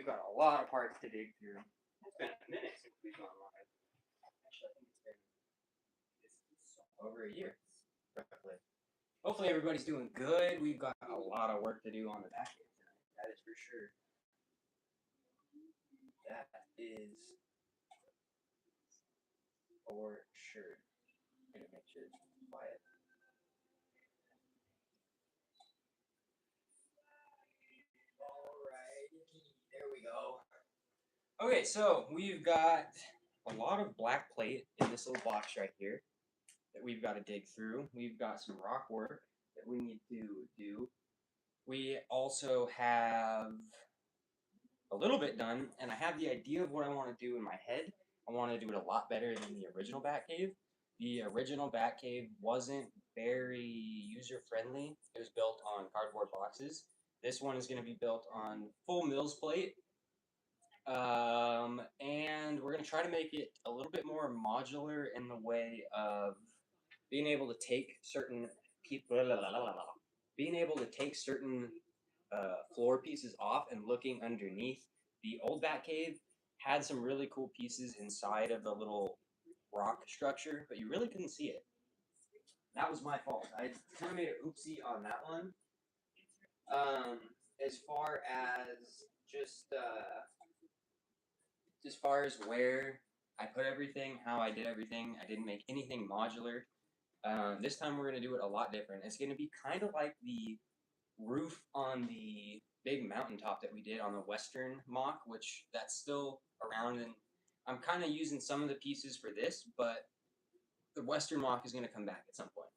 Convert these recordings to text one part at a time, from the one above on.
we got a lot of parts to dig through. It's been a minute since we've gone live. Actually, I think it's over a year, roughly. Hopefully everybody's doing good. We've got a lot of work to do on the back end tonight. That is for sure. That is for sure. I'm gonna make sure it's quiet. Alrighty, there we go. Okay, so we've got a lot of black plate in this little box right here that we've got to dig through. We've got some rock work that we need to do. We also have a little bit done, and I have the idea of what I want to do in my head. I want to do it a lot better than the original Batcave. The original Batcave wasn't very user-friendly. It was built on cardboard boxes. This one is going to be built on full mills plate. And we're going to try to make it a little bit more modular in the way of being able to take certain floor pieces off and looking underneath. The old Batcave had some really cool pieces inside of the little rock structure, but you really couldn't see it. That was my fault. I kind of made an oopsie on that one. As far as where I put everything, how I did everything, I didn't make anything modular. This time we're going to do it a lot different. It's going to be kind of like the roof on the big mountaintop that we did on the western mock, which that's still around, and I'm kind of using some of the pieces for this, but the western mock is going to come back at some point.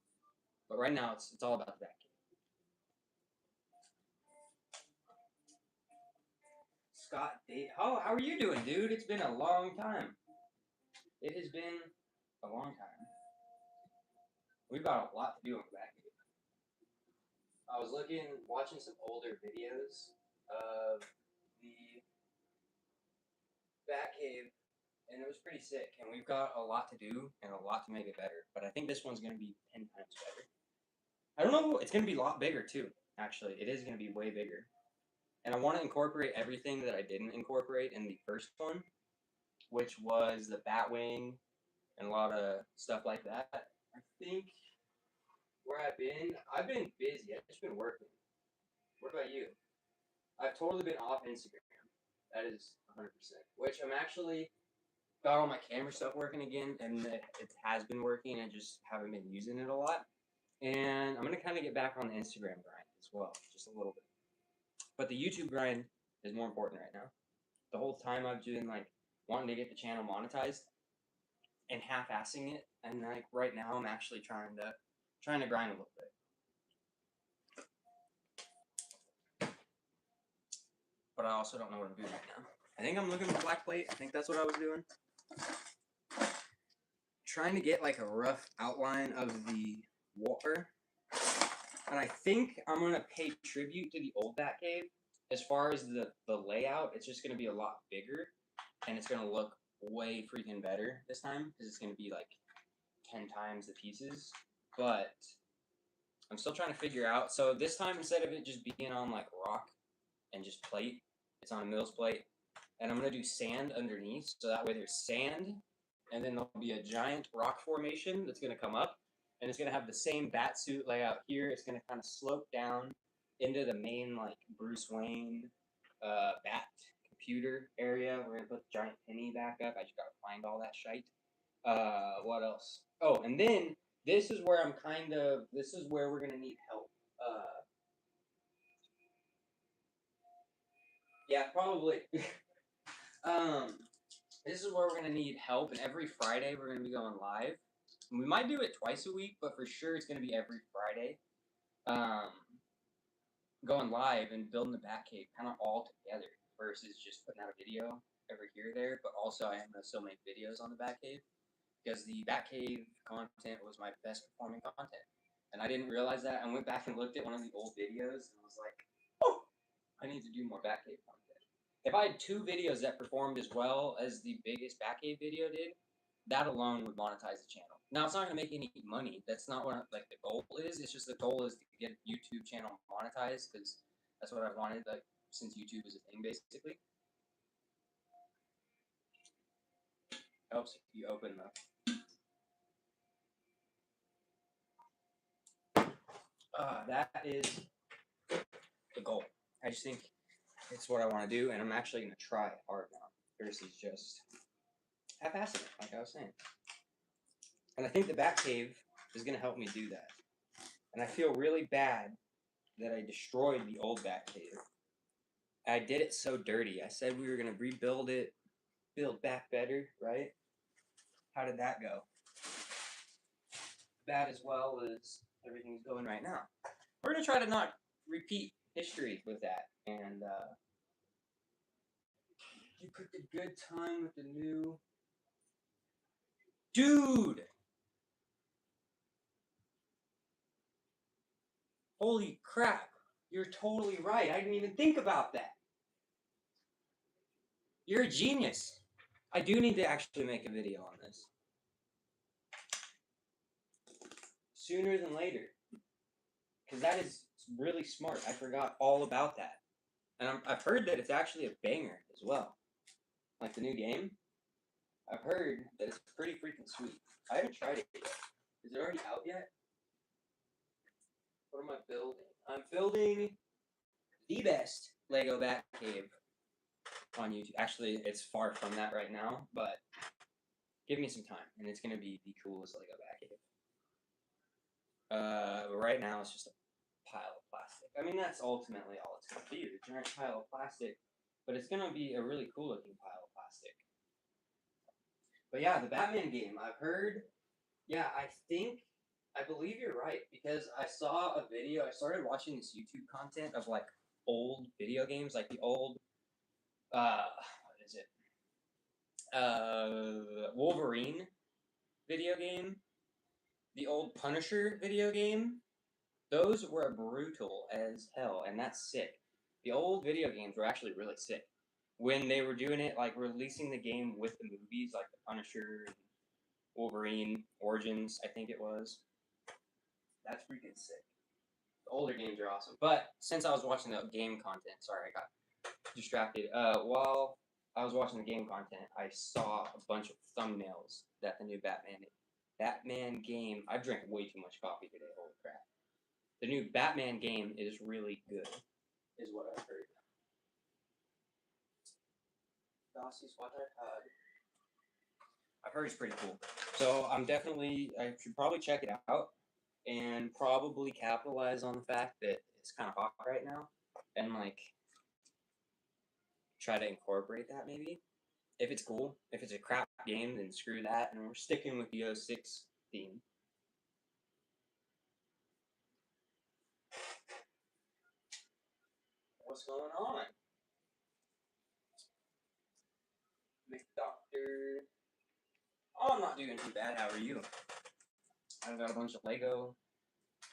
But right now it's all about the back. Scott, how are you doing, dude? It's been a long time. It has been a long time. We've got a lot to do on the Batcave. I was watching some older videos of the Batcave, and it was pretty sick. And we've got a lot to do and a lot to make it better. But I think this one's going to be 10 times better. I don't know. It's going to be a lot bigger, too, actually. It is going to be way bigger. And I want to incorporate everything that I didn't incorporate in the first one, which was the Batwing and a lot of stuff like that. I think where I've been busy. I've just been working. What about you? I've totally been off Instagram. That is 100%. Which I'm actually got all my camera stuff working again, and it has been working. I just haven't been using it a lot. And I'm going to kind of get back on the Instagram grind as well, just a little bit. But the YouTube grind is more important right now. The whole time I've been wanting to get the channel monetized and half-assing it, and right now I'm actually trying to grind a little bit. But I also don't know what I'm doing right now. I think I'm looking for black plate. I think that's what I was doing. Trying to get a rough outline of the water. And I think I'm going to pay tribute to the old Batcave. As far as the layout, it's just going to be a lot bigger. And it's going to look way freaking better this time. Because it's going to be 10 times the pieces. But I'm still trying to figure out. So this time, instead of it just being on rock and just plate, it's on a mills plate. And I'm going to do sand underneath. So that way there's sand. And then there'll be a giant rock formation that's going to come up. And it's going to have the same bat suit layout here. It's going to kind of slope down into the main, Bruce Wayne bat computer area. We're going to put the giant penny back up. I just got to find all that shite. What else? Oh, and then this is where we're going to need help. Yeah, probably. This is where we're going to need help. And every Friday, we're going to be going live. We might do it twice a week, but for sure it's going to be every Friday. Going live and building the Batcave kind of all together versus just putting out a video every here or there. But also I am going to still make videos on the Batcave because the Batcave content was my best performing content. And I didn't realize that. I went back and looked at one of the old videos and was like, oh, I need to do more Batcave content. If I had 2 videos that performed as well as the biggest Batcave video did, that alone would monetize the channel. Now, it's not going to make any money. That's not what the goal is. It's just the goal is to get a YouTube channel monetized because that's what I've wanted since YouTube is a thing, basically. Helps if you open the. That is the goal. I just think it's what I want to do, and I'm actually going to try it hard now versus just half-assing it, like I was saying. And I think the Batcave is going to help me do that. And I feel really bad that I destroyed the old Batcave. I did it so dirty. I said we were going to rebuild it, build back better, right? How did that go? Bad as well as everything's going right now. We're going to try to not repeat history with that. And you picked a good time with the new... Dude! Holy crap. You're totally right. I didn't even think about that. You're a genius. I do need to actually make a video on this. Sooner than later. Because that is really smart. I forgot all about that. And I've heard that it's actually a banger as well. Like the new game. I've heard that it's pretty freaking sweet. I haven't tried it yet. Is it already out yet? What am I building? I'm building the best Lego Batcave on YouTube. Actually, it's far from that right now, but give me some time, and it's going to be the coolest Lego Batcave. But right now, it's just a pile of plastic. I mean, that's ultimately all it's going to be, a giant pile of plastic, but it's going to be a really cool-looking pile of plastic. But yeah, the Batman game, I've heard, yeah, I believe you're right, because I saw a video, I started watching this YouTube content of, like, old video games, like the old, what is it, Wolverine video game, the old Punisher video game. Those were brutal as hell, and that's sick. The old video games were actually really sick. When they were doing it, like, releasing the game with the movies, like the Punisher, Wolverine, Origins, I think it was. That's freaking sick. The older games are awesome. But since I was watching the game content, sorry, I got distracted. While I was watching the game content, I saw a bunch of thumbnails that the new Batman game. I've drank way too much coffee today. Holy crap! The new Batman game is really good, is what I've heard. I've heard it's pretty cool. So I should probably check it out and probably capitalize on the fact that it's kind of hot right now and like try to incorporate that maybe. If it's cool. If it's a crap game, then screw that, and we're sticking with the 06 theme. What's going on? McDoctor. Oh, I'm not doing too bad. How are you? I've got a bunch of Lego,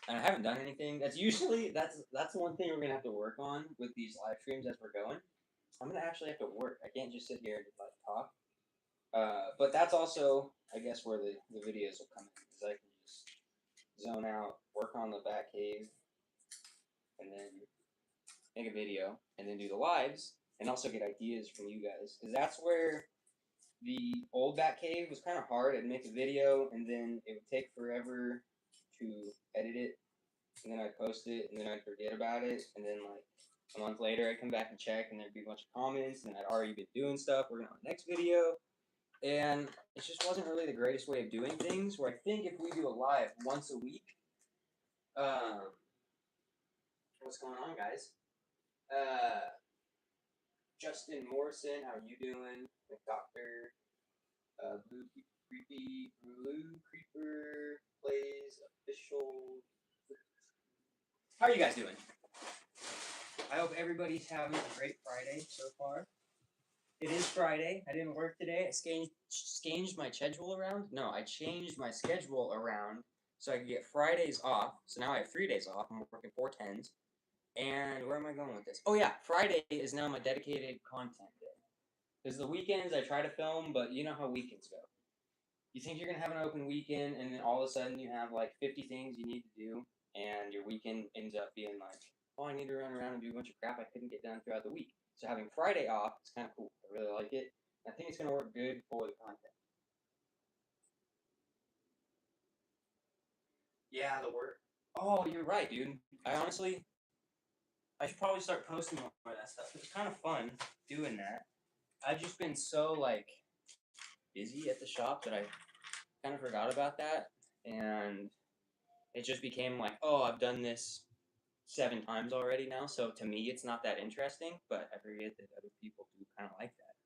and I haven't done anything. That's the one thing we're gonna have to work on with these live streams as we're going. I'm gonna actually have to work. I can't just sit here and like talk. But that's also, I guess, where the videos will come in, because I can just zone out, work on the Batcave, and then make a video, and then do the lives, and also get ideas from you guys, because that's where the old Batcave was kind of hard. I'd make a video, and then it would take forever to edit it, and then I'd post it, and then I'd forget about it, and then like a month later I'd come back and check, and there'd be a bunch of comments, and I'd already been doing stuff, working on the next video, and it just wasn't really the greatest way of doing things, where I think if we do a live once a week, what's going on, guys? Justin Morrison, how are you doing? McDoctor, Blue Creeper plays official. How are you guys doing? I hope everybody's having a great Friday so far. It is Friday. I didn't work today. I changed my schedule around. No, I changed my schedule around so I could get Fridays off. So now I have 3 days off. I'm working 4/10s. And where am I going with this? Oh yeah, Friday is now my dedicated content day. Because the weekends I try to film, but you know how weekends go. You think you're going to have an open weekend, and then all of a sudden you have like 50 things you need to do, and your weekend ends up being like, oh, I need to run around and do a bunch of crap I couldn't get done throughout the week. So having Friday off is kind of cool. I really like it. I think it's going to work good for the content. Yeah, the work. Oh, you're right, dude. I should probably start posting more of that stuff. It's kind of fun doing that. I've just been so like busy at the shop that I kind of forgot about that, and it just became like, oh, I've done this 7 times already now. So to me, it's not that interesting. But I forget that other people do kind of like that.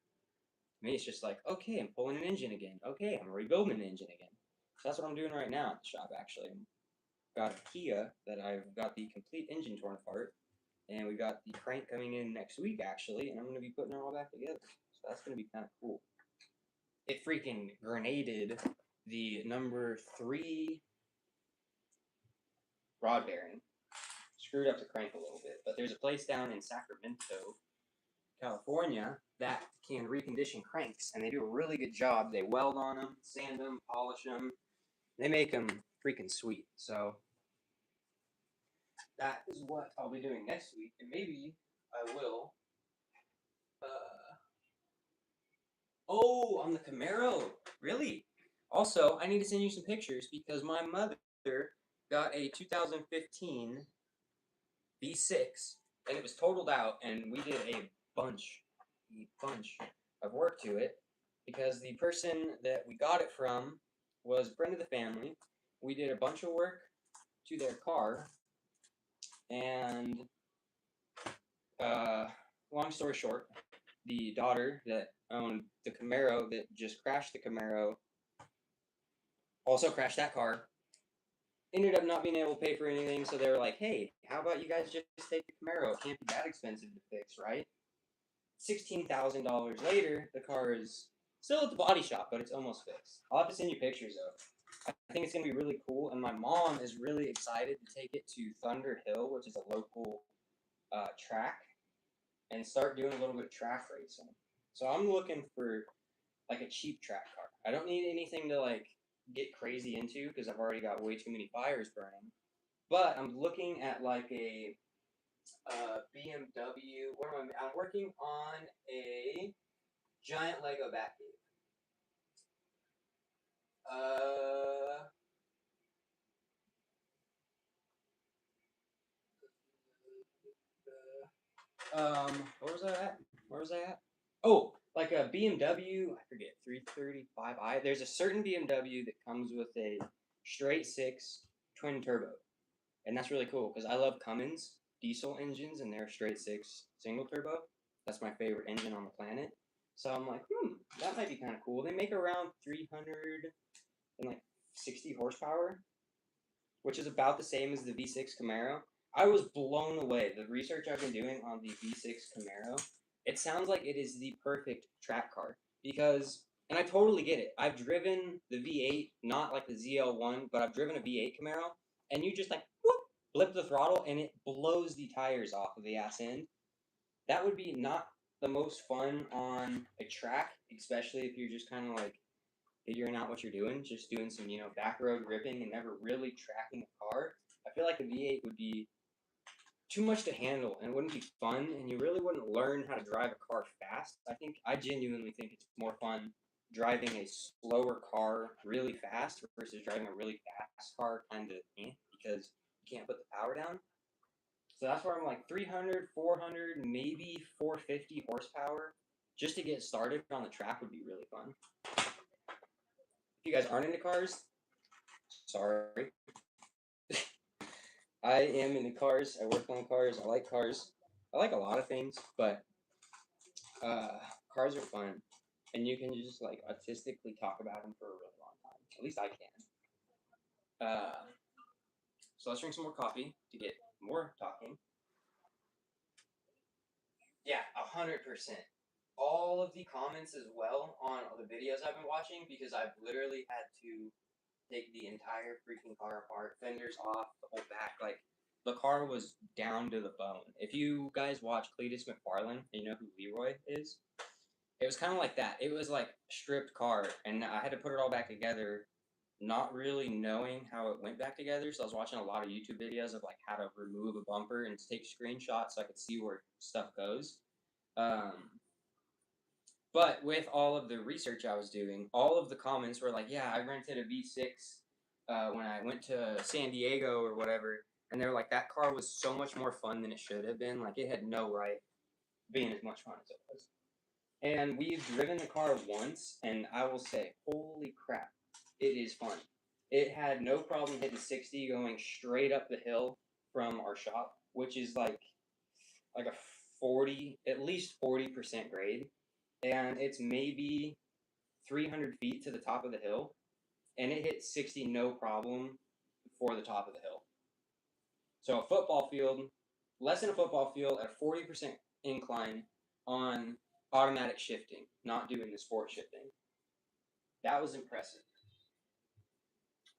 To me, it's just like, okay, I'm pulling an engine again. Okay, I'm rebuilding an engine again. So that's what I'm doing right now at the shop. Actually, I've got a Kia that I've got the complete engine torn apart, and we got the crank coming in next week actually, and I'm going to be putting it all back together. So that's going to be kind of cool. It freaking grenaded the number 3 rod bearing, screwed up the crank a little bit. But there's a place down in Sacramento, California, that can recondition cranks, and they do a really good job. They weld on them, sand them, polish them. They make them freaking sweet. So that is what I'll be doing next week, and maybe I will. Oh, on the Camaro, really? Also, I need to send you some pictures because my mother got a 2015 V6, and it was totaled out, and we did a bunch of work to it because the person that we got it from was a friend of the family. We did a bunch of work to their car, and long story short, the daughter that owned the Camaro that just crashed the Camaro also crashed that car. Ended up not being able to pay for anything, so they were like, hey, how about you guys just take the Camaro? It can't be that expensive to fix, right? $16,000 later, the car is still at the body shop, but it's almost fixed. I'll have to send you pictures of. I think it's going to be really cool, and my mom is really excited to take it to Thunder Hill, which is a local track, and start doing a little bit of track racing. So I'm looking for like a cheap track car. I don't need anything to like get crazy into because I've already got way too many fires burning. But I'm looking at like a BMW. What am I? I'm working on a giant Lego Batcave. Where was I at? Where was I at? Oh, like a BMW. I forget 335i. There's a certain BMW that comes with a straight six twin turbo, and that's really cool because I love Cummins diesel engines and their straight six single turbo. That's my favorite engine on the planet. So I'm like, that might be kind of cool. They make around 360 horsepower, which is about the same as the V6 Camaro. I was blown away. The research I've been doing on the V6 Camaro, it sounds like it is the perfect track car because, and I totally get it. I've driven the V8, not like the ZL1, but I've driven a V8 Camaro, and you just like whoop, flip the throttle and it blows the tires off of the ass end. That would be not the most fun on a track, especially if you're just kind of like figuring out what you're doing, just doing some, back road ripping and never really tracking a car. I feel like a V8 would be too much to handle and it wouldn't be fun, and you really wouldn't learn how to drive a car fast. I genuinely think it's more fun driving a slower car really fast versus driving a really fast car kind of because you can't put the power down. So that's where I'm like 300, 400, maybe 450 horsepower just to get started on the track would be really fun. If you guys aren't into cars, sorry. I am into cars. I work on cars. I like cars. I like a lot of things, but cars are fun, and you can just like artistically talk about them for a really long time. At least I can. So let's drink some more coffee to get more talking. Yeah, 100%. All of the comments as well on the videos I've been watching because I've literally had to take the entire freaking car apart, fenders off, the whole back. Like, the car was down to the bone. If you guys watch Cletus McFarlane, and you know who Leroy is, it was kind of like that. It was like a stripped car, and I had to put it all back together, not really knowing how it went back together. So I was watching a lot of YouTube videos of like how to remove a bumper and take screenshots so I could see where stuff goes. But with all of the research I was doing, all of the comments were like, yeah, I rented a V6 when I went to San Diego or whatever, and they were like, that car was so much more fun than it should have been. Like, it had no right being as much fun as it was. And we've driven the car once, and I will say, holy crap, it is fun. It had no problem hitting 60 going straight up the hill from our shop, which is like a 40, at least 40% grade. And it's maybe 300 feet to the top of the hill, and it hit 60 no problem for the top of the hill. So a football field, less than a football field at a 40% incline on automatic shifting, not doing the sport shifting. That was impressive.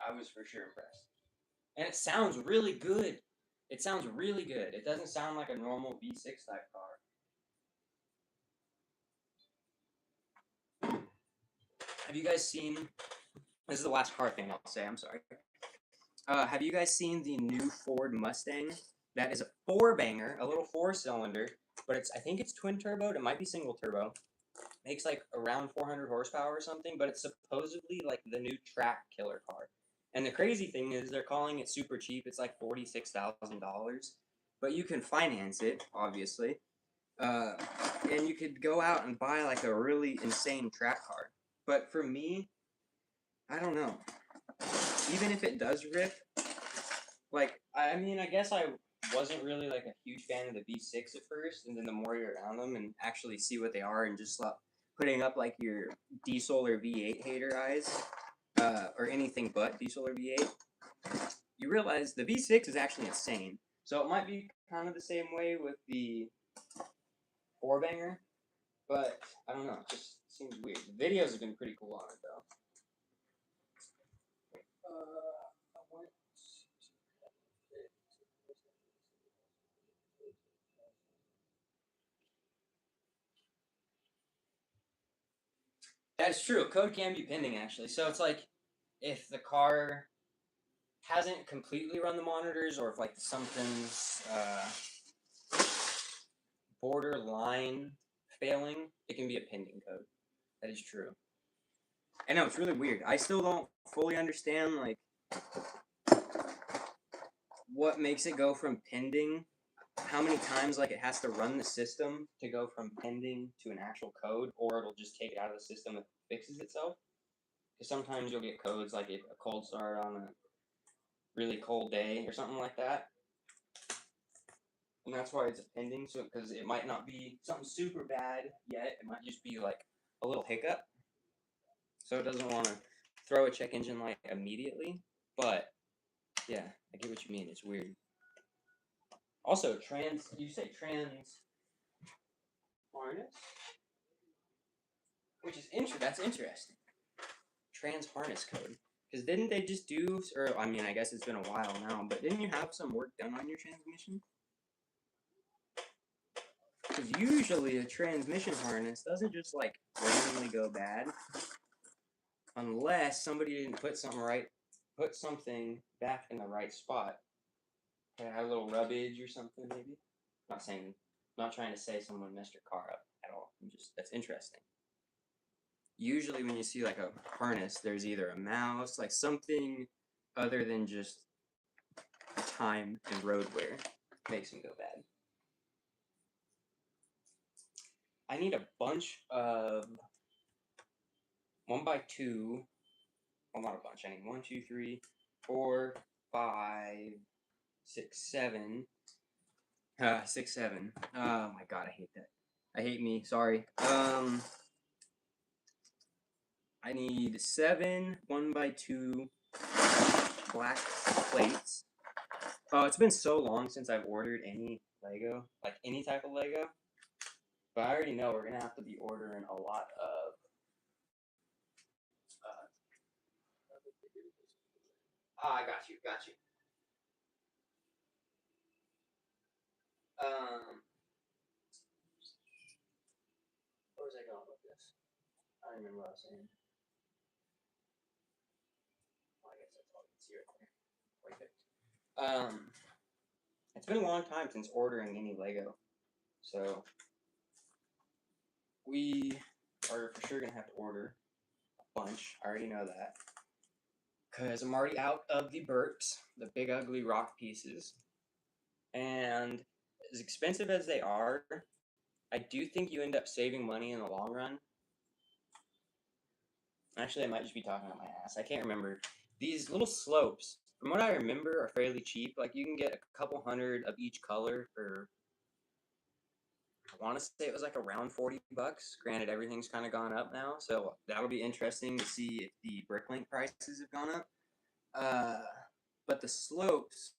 I was for sure impressed. And it sounds really good. It sounds really good. It doesn't sound like a normal V6 type car. Have you guys seen, this is the last car thing I'll say, I'm sorry. Have you guys seen the new Ford Mustang? That is a four-banger, a little four-cylinder, but I think it's twin-turboed. It might be single-turbo. Makes like around 400 horsepower or something, but it's supposedly like the new track killer car. And the crazy thing is they're calling it super cheap. It's like $46,000, but you can finance it, obviously. And you could go out and buy like a really insane track car. But for me, I don't know. Even if it does rip, like, I mean, I guess I wasn't really like a huge fan of the V6 at first, and then the more you're around them and actually see what they are and just putting up like your diesel or V8 hater eyes, or anything but diesel or V8, you realize the V6 is actually insane. So it might be kind of the same way with the four-banger, but I don't know, it just seems weird. The videos have been pretty cool on it, though. That's true. Code can be pending, actually. So it's like if the car hasn't completely run the monitors, or if like something's borderline failing, it can be a pending code. That is true. I know, it's really weird. I still don't fully understand like what makes it go from pending, how many times like it has to run the system to go from pending to an actual code, or it'll just take it out of the system and fixes itself. Because sometimes you'll get codes like if a cold start on a really cold day or something like that. And that's why it's a pending, so because it might not be something super bad yet, it might just be like a little hiccup. So it doesn't want to throw a check engine light immediately, but yeah, I get what you mean. It's weird. Also, you say trans harness? Which is that's interesting. Trans harness code. Because didn't they just do, or I mean, I guess it's been a while now, but didn't you have some work done on your transmission? Because usually a transmission harness doesn't just like randomly go bad, unless somebody didn't put something back in the right spot. It had a little rubbage or something, maybe. Not trying to say someone messed your car up at all. That's interesting. Usually when you see like a harness, there's either a mouse, like something other than just time and road wear makes them go bad. I need a bunch of 1x2. Well, not a bunch. I need 1, 2, 3, 4, 5, 6, 7. 6, 7. Oh my god, I hate that. I hate me. Sorry. I need 7 1x2 black plates. Oh, it's been so long since I've ordered any Lego, like any type of Lego. But I already know we're gonna have to be ordering a lot of. I got you. Where was I going with this? I don't remember what I was saying. Well, I guess that's all you can see right there. Perfect. It's been a long time since ordering any Lego, so we are for sure gonna have to order a bunch. I already know that, because I'm already out of the burps, the big ugly rock pieces. And as expensive as they are, I do think you end up saving money in the long run. Actually, I might just be talking out my ass. I can't remember. These little slopes, from what I remember, are fairly cheap. Like, you can get a couple hundred of each color for, I want to say it was like around $40. Granted, everything's kind of gone up now, so that'll be interesting to see if the Bricklink prices have gone up. But the slopes,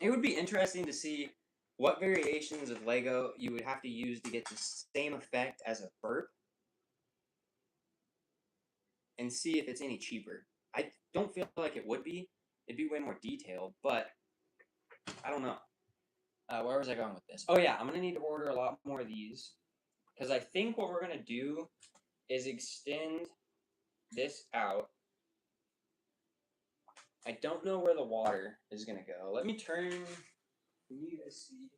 it would be interesting to see what variations of Lego you would have to use to get the same effect as a burp, and see if it's any cheaper. I don't feel like it would be. It'd be way more detailed, but I don't know. Where was I going with this? Oh yeah, I'm gonna need to order a lot more of these, because I think what we're gonna do is extend this out. I don't know where the water is gonna go. Let me turn. Can you guys see?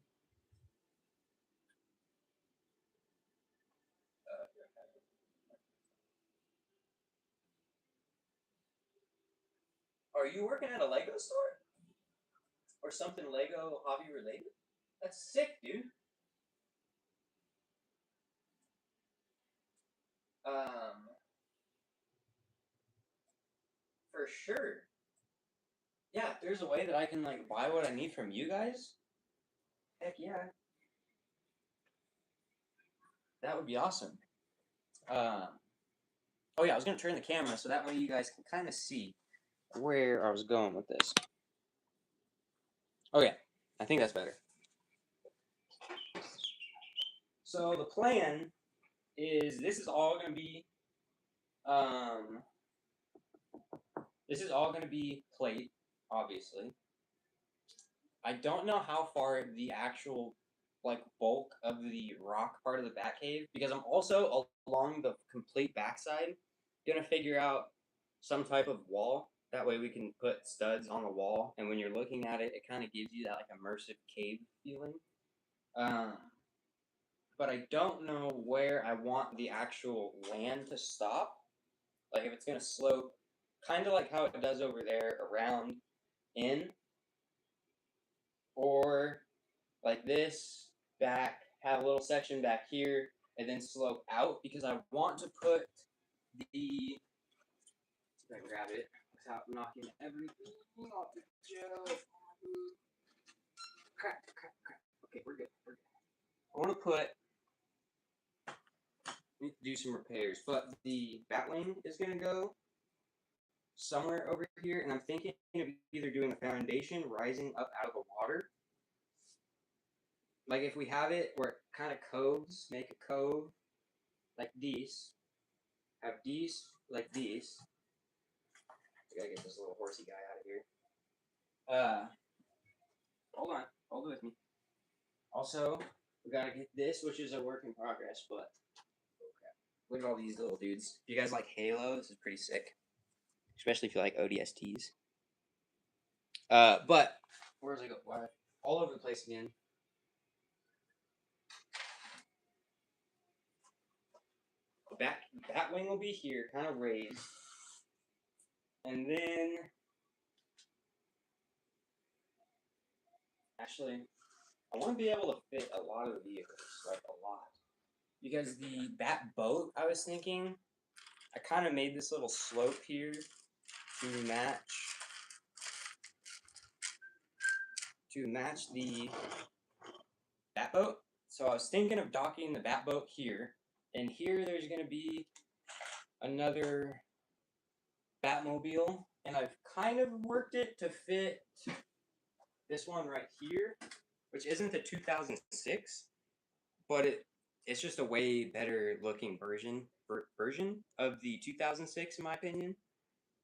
Are you working at a Lego store? Or something Lego hobby related? That's sick, dude. Um, for sure. Yeah, if there's a way that I can like buy what I need from you guys, heck yeah. That would be awesome. Um, oh yeah, I was gonna turn the camera so that way you guys can kind of see where I was going with this. Okay, I think that's better. So the plan is this is all gonna be plate, obviously. I don't know how far the actual like bulk of the rock part of the Batcave, because I'm also along the complete backside gonna figure out some type of wall. That way we can put studs on the wall, and when you're looking at it, it kind of gives you that like immersive cave feeling. Um, but I don't know where I want the actual land to stop. Like if it's gonna slope, kind of like how it does over there around in, or like this back, have a little section back here, and then slope out, because I want to put the. See if I can grab it without knocking everything off the shelf. Crap, crap, crap. Okay, we're good. We're good. I want to put. Need to do some repairs, but the batwing is gonna go somewhere over here, and I'm thinking of either doing a foundation rising up out of the water. Like if we have it where it kind of coves, make a cove like these, have these like these. I gotta get this little horsey guy out of here. Hold on, hold it with me. Also, we gotta get this, which is a work in progress, but oh crap. Look at all these little dudes. If you guys like Halo, this is pretty sick. Especially if you like ODSTs. But where does I go? Why? All over the place again. The Batwing will be here, kind of raised. And then actually, I want to be able to fit a lot of the vehicles, like a lot. Because the Bat boat, I was thinking, I kind of made this little slope here to match the Bat boat. So I was thinking of docking the Bat boat here, and here there's going to be another Batmobile, and I've kind of worked it to fit this one right here, which isn't the 2006, but it's just a way better looking version of the 2006 in my opinion.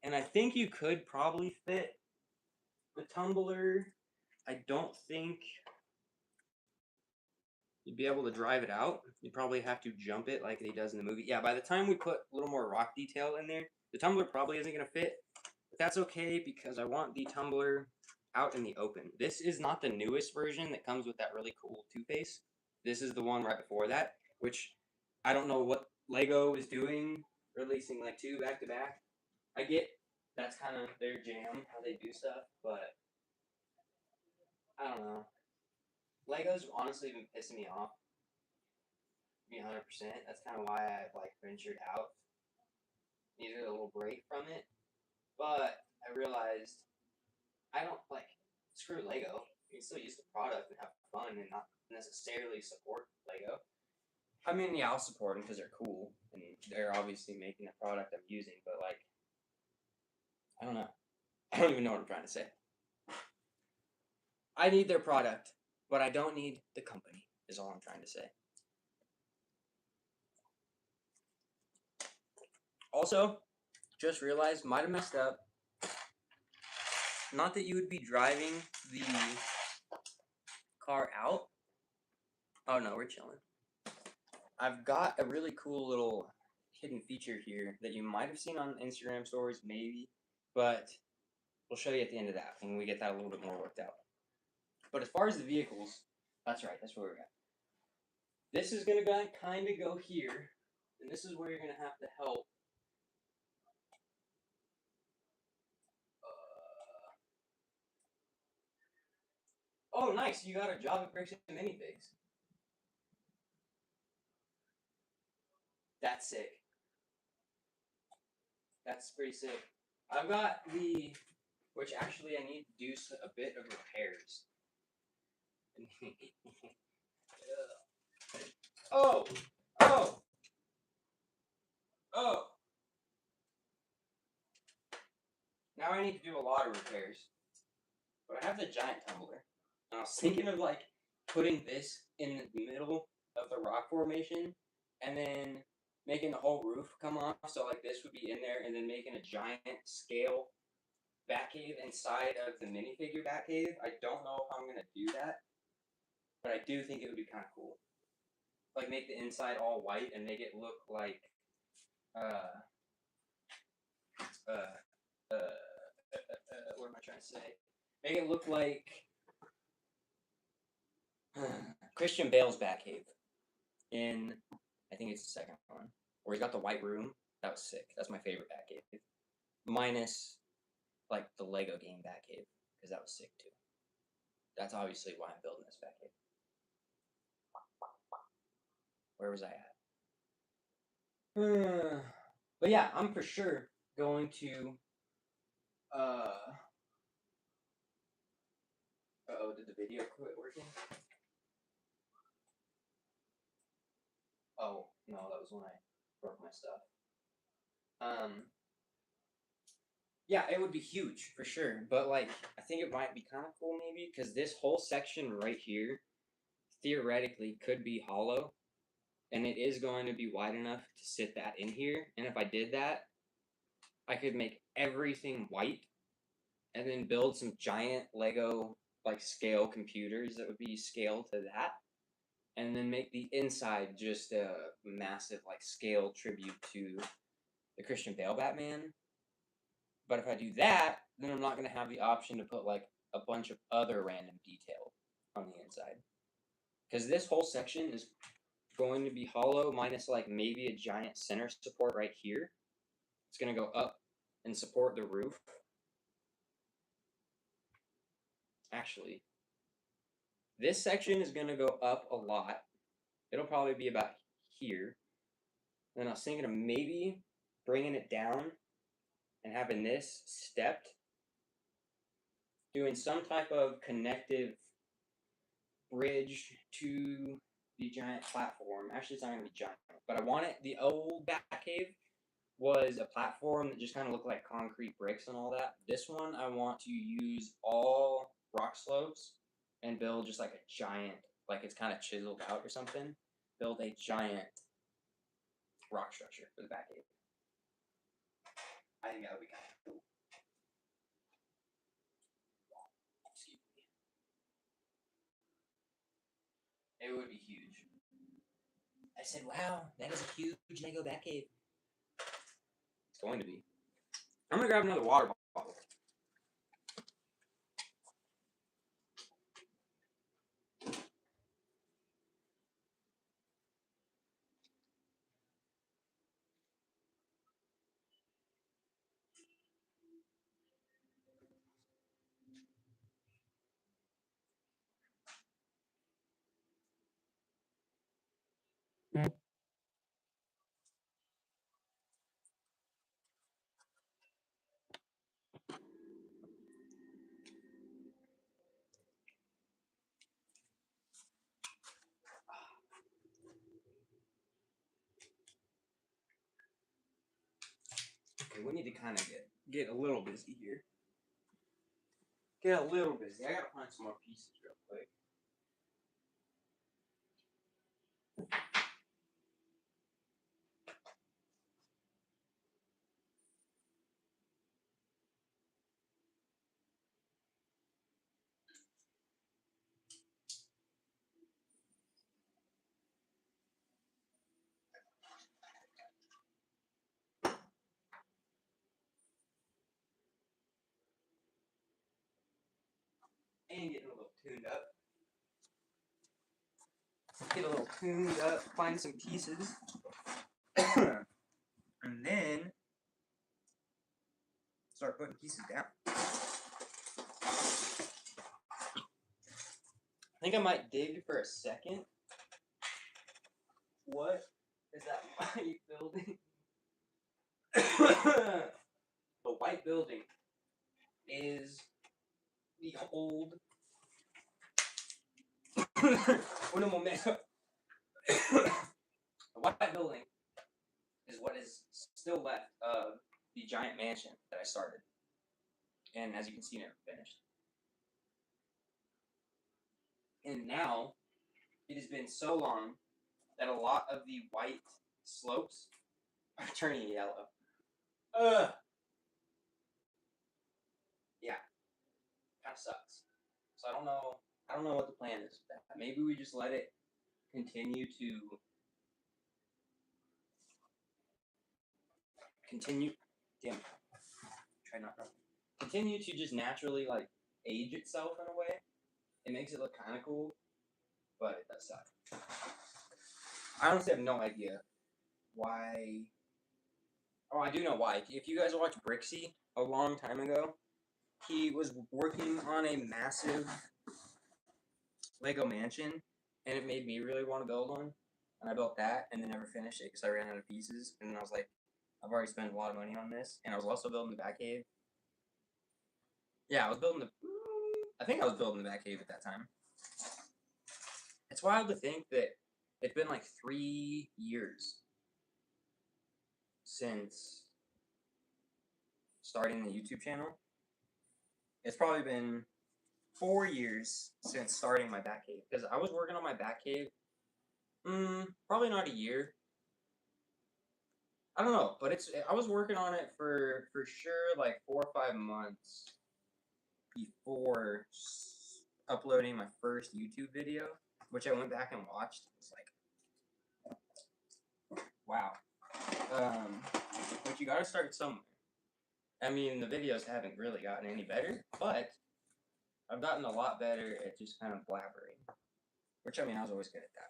And I think you could probably fit the tumbler. I don't think you'd be able to drive it out. You'd probably have to jump it like he does in the movie. Yeah, by the time we put a little more rock detail in there, the tumbler probably isn't going to fit. But that's okay, because I want the tumbler out in the open. This is not the newest version that comes with that really cool two-face. This is the one right before that, which I don't know what Lego is doing, releasing like two back-to-back. I get That's kind of their jam, how they do stuff. But I don't know. Legos honestly been pissing me off. To be 100%. That's kind of why I've like ventured out. Needed a little break from it. But I realized I don't like screw Lego. You can still use the product and have fun and not necessarily support Lego. I mean, yeah, I'll support them because they're cool and they're obviously making the product I'm using. But like, I don't know. I don't even know what I'm trying to say. I need their product, but I don't need the company. Is all I'm trying to say. Also, just realized might have messed up. Not that you would be driving the car out. Oh no, we're chilling. I've got a really cool little hidden feature here that you might have seen on Instagram stories, maybe, but we'll show you at the end of that when we get that a little bit more worked out. But as far as the vehicles, that's right, that's where we're at. This is going to kind of go here, and this is where you're going to have to help. Oh, nice, you got a job at Bricks and Minifigs. That's sick. That's pretty sick. I've got the, which actually I need to do a bit of repairs. Oh! Oh! Oh! Now I need to do a lot of repairs. But I have the giant tumbler. And I was thinking of like putting this in the middle of the rock formation and then making the whole roof come off. So like this would be in there and then making a giant scale Batcave inside of the minifigure Batcave. I don't know if I'm going to do that. But I do think it would be kind of cool. Like make the inside all white and make it look like what am I trying to say? Make it look like Christian Bale's Batcave in, I think it's the second one, where he's got the white room. That was sick. That's my favorite Batcave. Minus, like, the Lego game Batcave, because that was sick, too. That's obviously why I'm building this Batcave. Where was I at? But yeah, I'm for sure going to, uh-oh, did the video quit working? Oh, no, that was when I broke my stuff. Yeah, it would be huge, for sure. But, like, I think it might be kind of cool, maybe, because this whole section right here, theoretically, could be hollow. And it is going to be wide enough to sit that in here. And if I did that, I could make everything white and then build some giant Lego, like, scale computers that would be scaled to that. And then make the inside just a massive, like, scale tribute to the Christian Bale Batman. But if I do that, then I'm not going to have the option to put, like, a bunch of other random detail on the inside. Because this whole section is going to be hollow, minus, like, maybe a giant center support right here. It's going to go up and support the roof. Actually, this section is going to go up a lot. It'll probably be about here. Then I was thinking of maybe bringing it down and having this stepped, doing some type of connective bridge to the giant platform. Actually, it's not going to be giant, but I want it. The old Batcave was a platform that just kind of looked like concrete bricks and all that. This one, I want to use all rock slopes and build just like a giant, like it's kind of chiseled out or something. Build a giant rock structure for the Batcave. I think that would be kind of cool. Excuse me. It would be huge. I said, wow, that is a huge Lego Batcave. It's going to be. I'm going to grab another water bottle. Okay, we need to kind of get a little busy here. Get a little busy. I gotta find some more pieces real quick. And getting a little tuned up. Get a little tuned up, find some pieces. And then start putting pieces down. I think I might dig for a second. What is that white building? The white building is the old. Un momento. The white building is what is still left of the giant mansion that I started. And as you can see, never finished. And now, it has been so long that a lot of the white slopes are turning yellow. Yeah. Kind of sucks. So I don't know what the plan is with that. Maybe we just let it continue to damn, try not to continue to just naturally like age itself in a way. It makes it look kind of cool, but it does suck. I honestly have no idea why. Oh, I do know why. If you guys watched Brixie a long time ago, he was working on a massive Lego mansion, and it made me really want to build one. And I built that, and then never finished it because I ran out of pieces. And then I was like, I've already spent a lot of money on this, and I was also building the Batcave. Yeah, I think I was building the Batcave at that time. It's wild to think that it's been like 3 years since starting the YouTube channel. It's probably been 4 years since starting my Batcave, because I was working on my Batcave, probably not a year. I don't know, but I was working on it for sure like 4 or 5 months before uploading my first YouTube video, which I went back and watched. It's like, wow. But you gotta start somewhere. I mean, the videos haven't really gotten any better, but I've gotten a lot better at just kind of blabbering. Which, I mean, I was always good at that.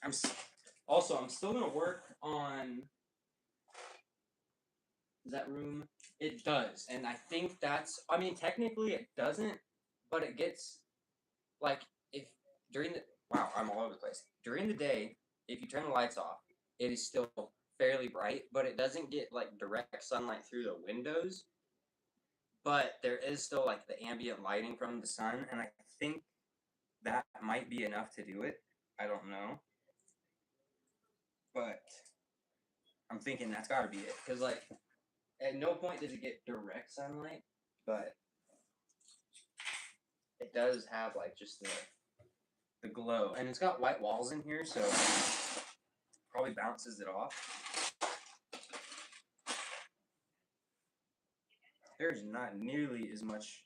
I'm still going to work on... Does that room? It does. And I think that's... I mean, technically it doesn't, but it gets... Like, if during the... Wow, I'm all over the place. During the day, if you turn the lights off, it is still fairly bright, but it doesn't get, like, direct sunlight through the windows. But there is still, like, the ambient lighting from the sun, and I think that might be enough to do it. I don't know. But I'm thinking that's got to be it. Because, like, at no point does it get direct sunlight, but it does have, like, just the glow. And it's got white walls in here, so probably bounces it off. There's not nearly as much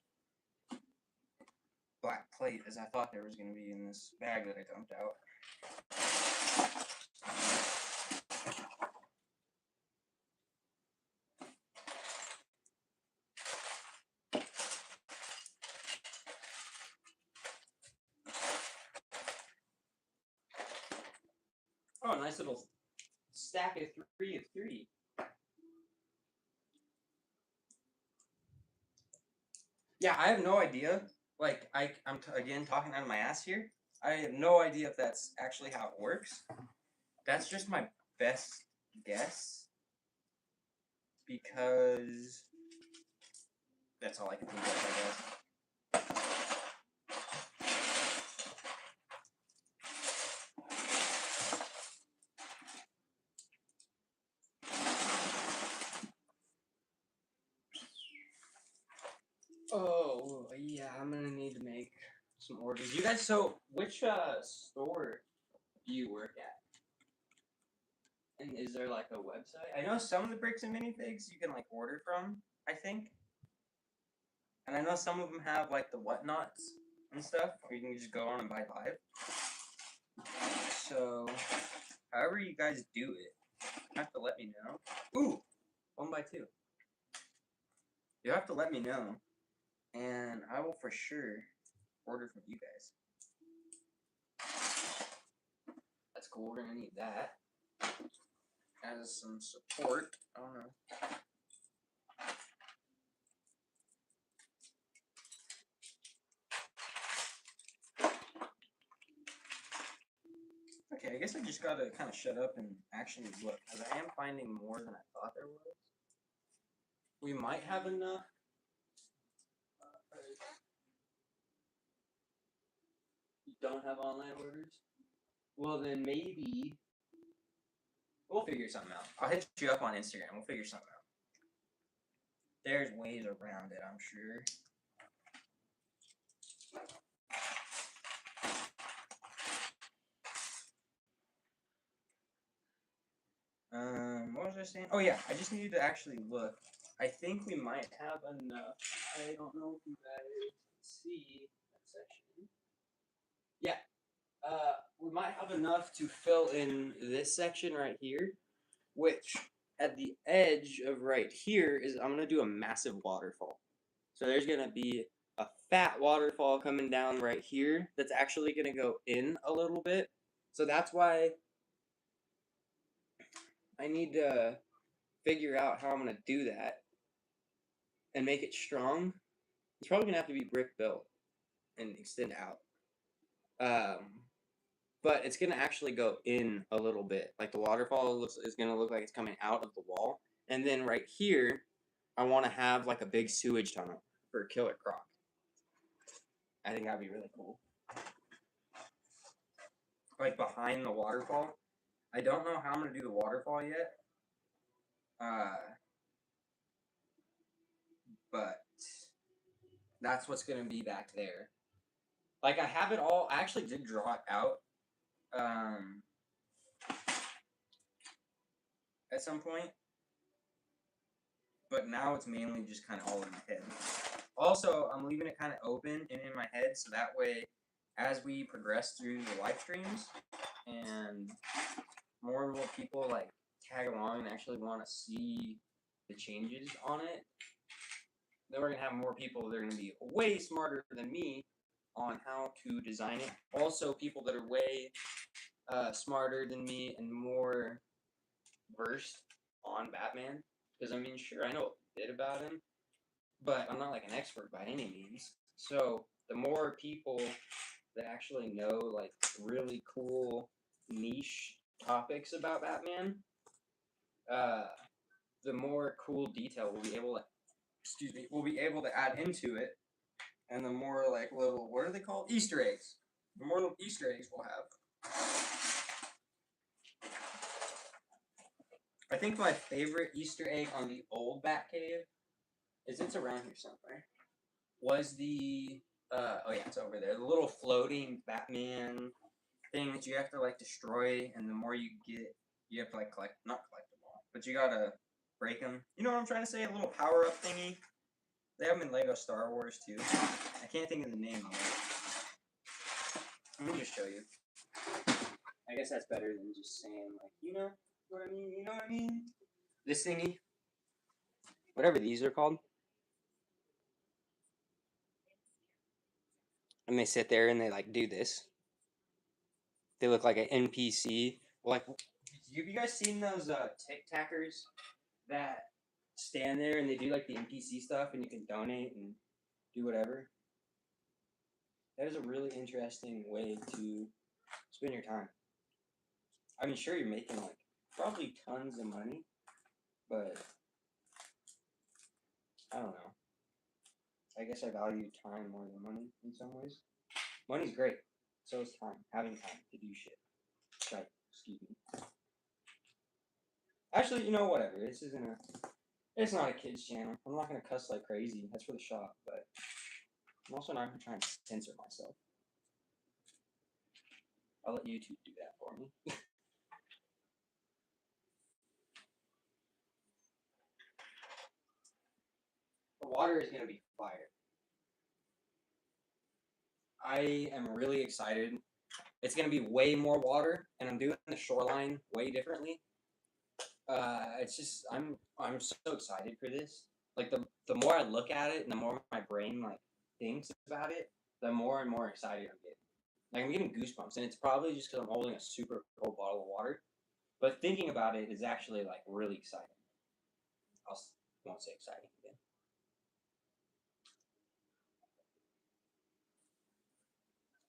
black plate as I thought there was going to be in this bag that I dumped out. Oh, a nice little stack of 3 of 3. Yeah, I have no idea. Like, I'm again talking out of my ass here. I have no idea if that's actually how it works. That's just my best guess. Because that's all I can think of, I guess. I'm gonna need to make some orders. You guys, so which store do you work at? And is there like a website? I know some of the bricks and minifigs you can like order from, I think. And I know some of them have like the whatnots and stuff, or you can just go on and buy live. So, however you guys do it, you have to let me know. Ooh, 1x2. You have to let me know, and I will for sure order from you guys. That's cool. We're gonna need that as some support. I don't know. Okay, I guess I just gotta kind of shut up and actually look, because I am finding more than I thought there was. We might have enough. You don't have online orders? Well, then maybe we'll figure something out. I'll hit you up on Instagram. We'll figure something out. There's ways around it, I'm sure. What was I saying? Oh yeah, I just needed to actually look. I think we might have enough. I don't know if you guys can see that section. Yeah. We might have enough to fill in this section right here, which at the edge of right here is I'm gonna do a massive waterfall. So there's gonna be a fat waterfall coming down right here that's actually gonna go in a little bit. So that's why I need to figure out how I'm gonna do that and make it strong. It's probably gonna have to be brick built and extend out. But it's gonna actually go in a little bit. Like the waterfall is gonna look like it's coming out of the wall, and then right here, I want to have like a big sewage tunnel for a killer croc. I think that'd be really cool. Like behind the waterfall. I don't know how I'm gonna do the waterfall yet. But that's what's gonna be back there. Like I have it all. I actually did draw it out. At some point, but now it's mainly just kind of all in my head. Also, I'm leaving it kind of open and in my head, so that way, as we progress through the live streams, and more people like tag along and actually want to see the changes on it, then we're gonna have more people that are gonna be way smarter than me on how to design it. Also, people that are way smarter than me and more versed on Batman, because I mean, sure, I know a bit about him, but I'm not like an expert by any means. So the more people that actually know like really cool niche topics about Batman, the more cool detail we'll be able to add into it, and the more like little, what are they called, Easter eggs. The more little Easter eggs we'll have. I think my favorite Easter egg on the old Batcave it's around here somewhere. Was the oh yeah, it's over there. The little floating Batman thing that you have to like destroy, and the more you get, you have to like not collect them all, but you gotta break them. You know what I'm trying to say? A little power up thingy. They have them in Lego Star Wars too. I can't think of the name of it. Let me just show you. I guess that's better than just saying like, you know what I mean? You know what I mean? This thingy. Whatever these are called. And they sit there and they like do this. They look like an NPC. Like, have you guys seen those tic-tackers that stand there and they do like the NPC stuff and you can donate and do whatever? That is a really interesting way to spend your time. I mean, sure, you're making like probably tons of money, but I don't know. I guess I value time more than money in some ways. Money's great. So is time. Having time to do shit. Right. Excuse me. Actually, you know, whatever. This isn't a... It's not a kid's channel. I'm not going to cuss like crazy. That's for the shop, but... I'm also not trying to censor myself. I'll let YouTube do that for me. The water is gonna be fire. I am really excited. It's gonna be way more water, and I'm doing the shoreline way differently. It's just I'm so excited for this. Like the more I look at it, and the more my brain like thinks about it, the more and more excited I'm getting. Like I'm getting goosebumps, and it's probably just because I'm holding a super cold bottle of water. But thinking about it is actually like really exciting. I won't say exciting again.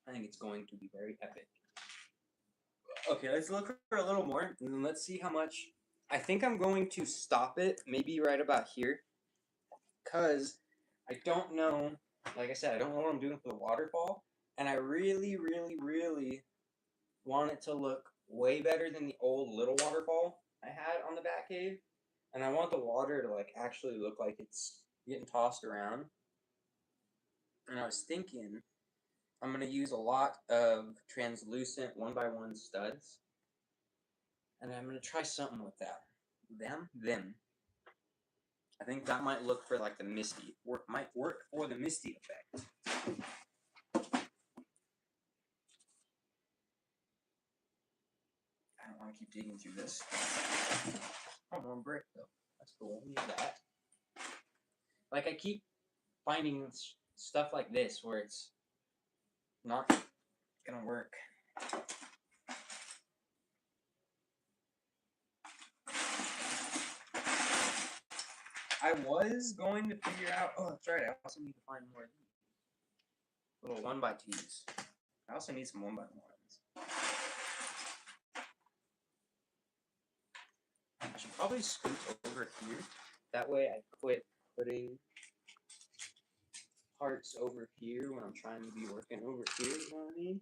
I think it's going to be very epic. Okay, let's look for a little more, and then let's see how much. I think I'm going to stop it maybe right about here, because I don't know. Like I said, I don't know what I'm doing for the waterfall, and I really, really, really want it to look way better than the old little waterfall I had on the Batcave, and I want the water to like actually look like it's getting tossed around. And I was thinking I'm gonna use a lot of translucent 1x1 studs, and I'm gonna try something with that. Them. I think that might look for like the misty. Might work for the misty effect. I don't want to keep digging through this. Oh, more brick though. That's cool. We need that. Like I keep finding stuff like this where it's not gonna work. I was going to figure out. Oh, that's right. I also need to find more little 1x2s. I also need some 1x1s. I should probably scoot over here. That way I quit putting parts over here when I'm trying to be working over here, you know what I mean?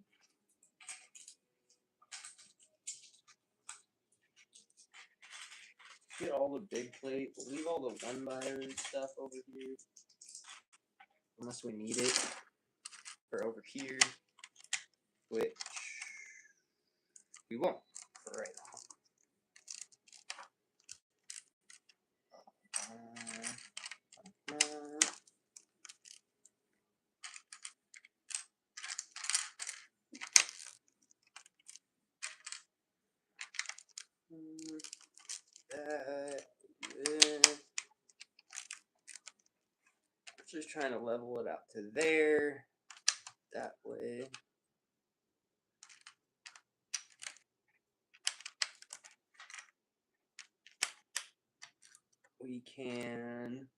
Get all the big plate, leave all the 1x stuff over here. Unless we need it for over here, which we won't for right now. Just trying to level it out to there. That way. We can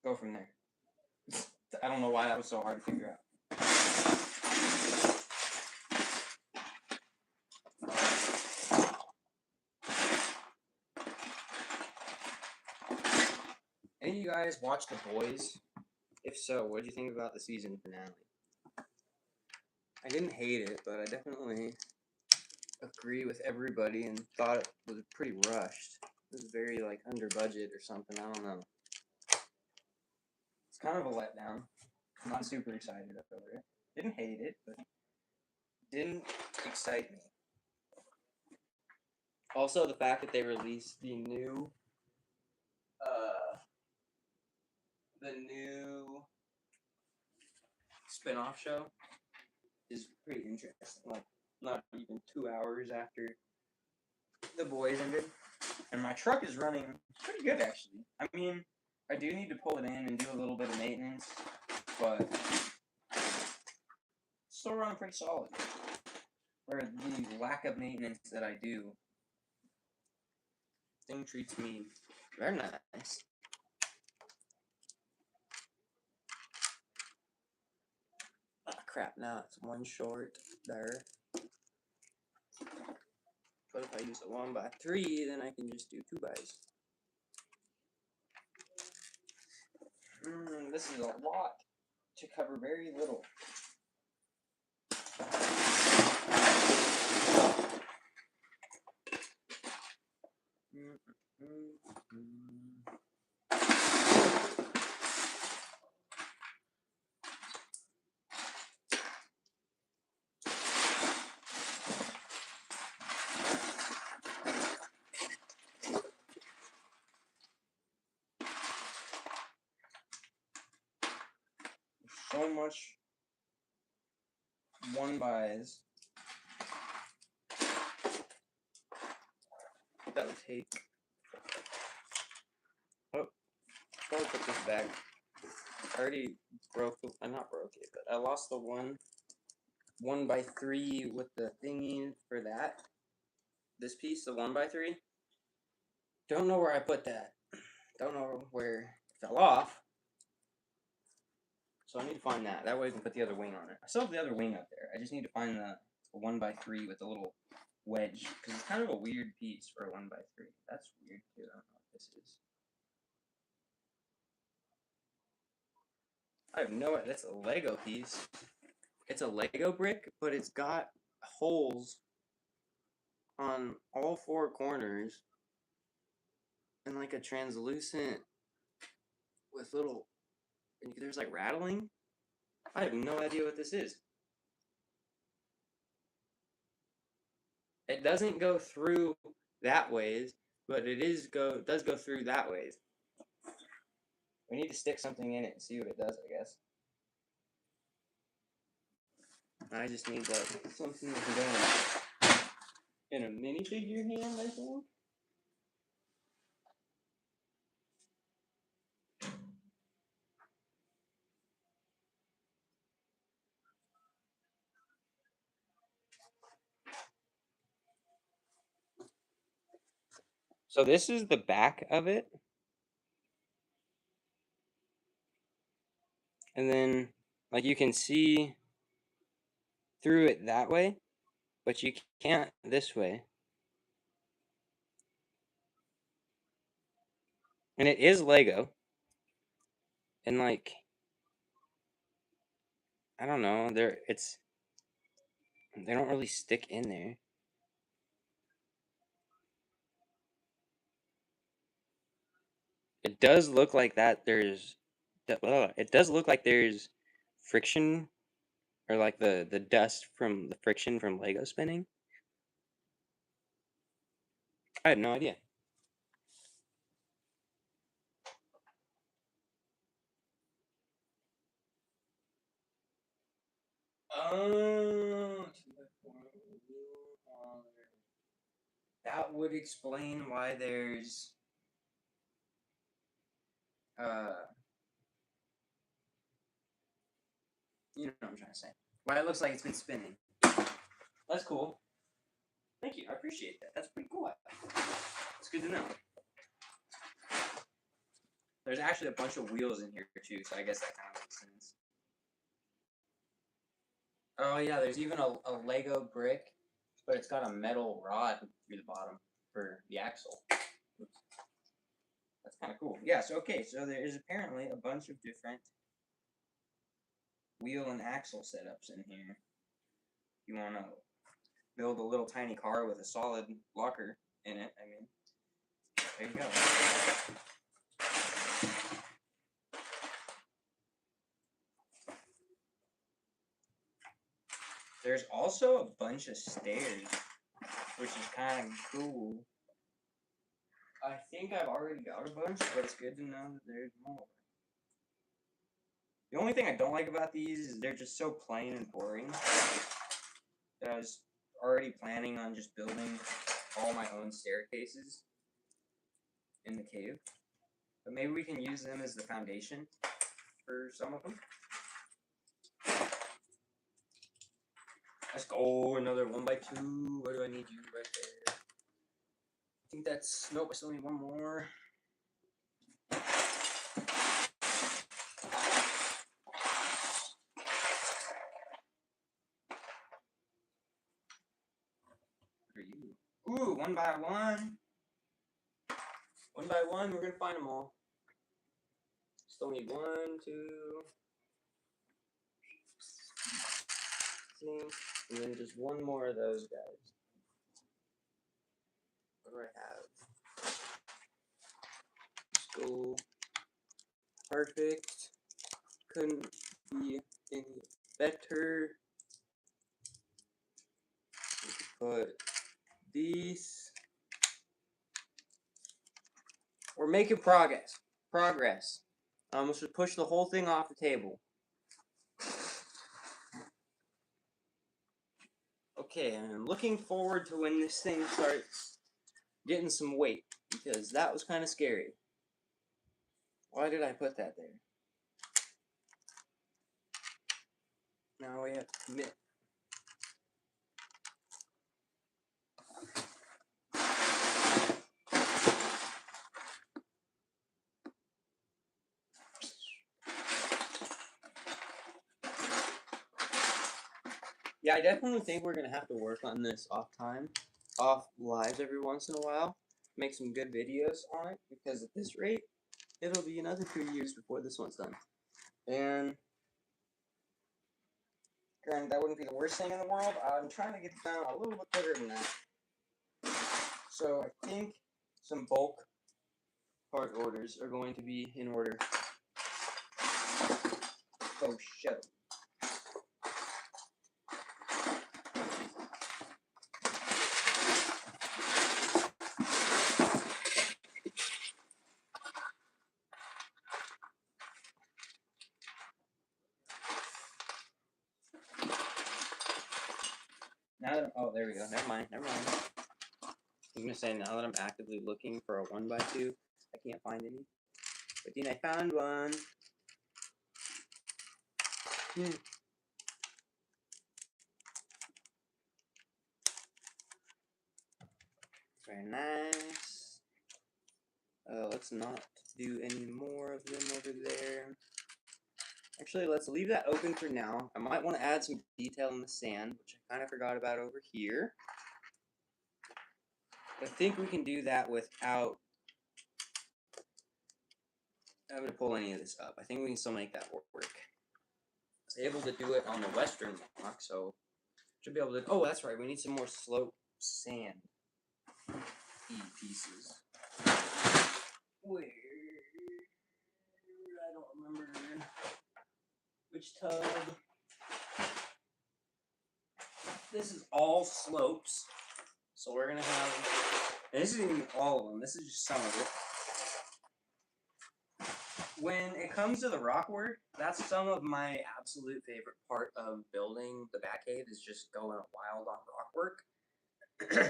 go from there. I don't know why that was so hard to figure out. Any of you guys watch The Boys? If so, what did you think about the season finale? I didn't hate it, but I definitely agree with everybody and thought it was pretty rushed. It was very like under budget or something. I don't know. It's kind of a letdown. I'm not super excited over it. Didn't hate it, but didn't excite me. Also, the fact that they released the new spin-off show is pretty interesting. Like, not even 2 hours after The Boys ended. And my truck is running pretty good, actually. I mean, I do need to pull it in and do a little bit of maintenance, but still running pretty solid. Or the lack of maintenance that I do, thing treats me very nice. Ah, crap, now it's one short there. But if I use a 1x3, then I can just do 2x's. This is a lot to cover very little. so much 1x that would take. Oh, probably put this back. I already broke the. I not broke it, but I lost the 1x3 with the thingy for that. This piece, the 1x3. Don't know where I put that. Don't know where it fell off. So I need to find that. That way I can put the other wing on it. I still have the other wing up there. I just need to find the 1x3 with the little wedge. Because it's kind of a weird piece for a 1x3. That's weird too. I don't know what this is. I have no idea. That's a Lego piece. It's a Lego brick, but it's got holes on all four corners. And like a translucent with little. There's like rattling. I have no idea what this is. It doesn't go through that ways, but it does go through that ways. We need to stick something in it and see what it does, I guess. I just need like something that can go in a minifigure hand, I think. So this is the back of it. And then, like, you can see through it that way, but you can't this way. And it is Lego. And, like, I don't know, they don't really stick in there. It does look like that there's it does look like there's friction, or like the dust from the friction from Lego spinning. I had no idea. Oh, that would explain why there's you know what I'm trying to say. Why it looks like it's been spinning. That's cool. Thank you. I appreciate that. That's pretty cool. It's good to know. There's actually a bunch of wheels in here too, so I guess that kind of makes sense. Oh yeah, there's even a Lego brick, but it's got a metal rod through the bottom for the axle. Oops. That's kind of cool. Yeah, so okay, so there is apparently a bunch of different wheel and axle setups in here. You want to build a little tiny car with a solid locker in it, I mean, there you go. There's also a bunch of stairs, which is kind of cool. I think I've already got a bunch, but it's good to know that there's more. The only thing I don't like about these is they're just so plain and boring that I was already planning on just building all my own staircases in the cave. But maybe we can use them as the foundation for some of them. Let's go, another 1x2. Where do I need you? Right there. I think that's, nope, I still need one more. Where are you? Ooh, 1x1. 1x1, we're gonna find them all. Still need 1, 2, 3, and then just one more of those guys. What do I have? Let's go. Perfect. Couldn't be any better. Put these. We're making progress. Let's just push the whole thing off the table. Okay, I'm looking forward to when this thing starts getting some weight, because that was kind of scary. Why did I put that there? Now we have to commit. Yeah, I definitely think we're gonna have to work on this off lives every once in a while. Make some good videos on it, because at this rate, it'll be another 2 years before this one's done. And granted, that wouldn't be the worst thing in the world. I'm trying to get it down a little bit quicker than that. So I think some bulk part orders are going to be in order. Oh shit. Now that oh, there we go. Never mind. I'm gonna say now that I'm actively looking for a 1x2, I can't find any. But then I found one. Very nice. Let's not do any more of them over there. Actually, let's leave that open for now. I might want to add some detail in the sand, which I kind of forgot about over here. I think we can do that without having to pull any of this up. I think we can still make that work. I was able to do it on the western block, so should be able to. Oh, that's right. We need some more slope sand pieces. Where? I don't remember which tub. This is all slopes, so we're gonna have. And this isn't even all of them. This is just some of it. When it comes to the rock work, that's some of my absolute favorite part of building the Batcave is just going wild on rock work.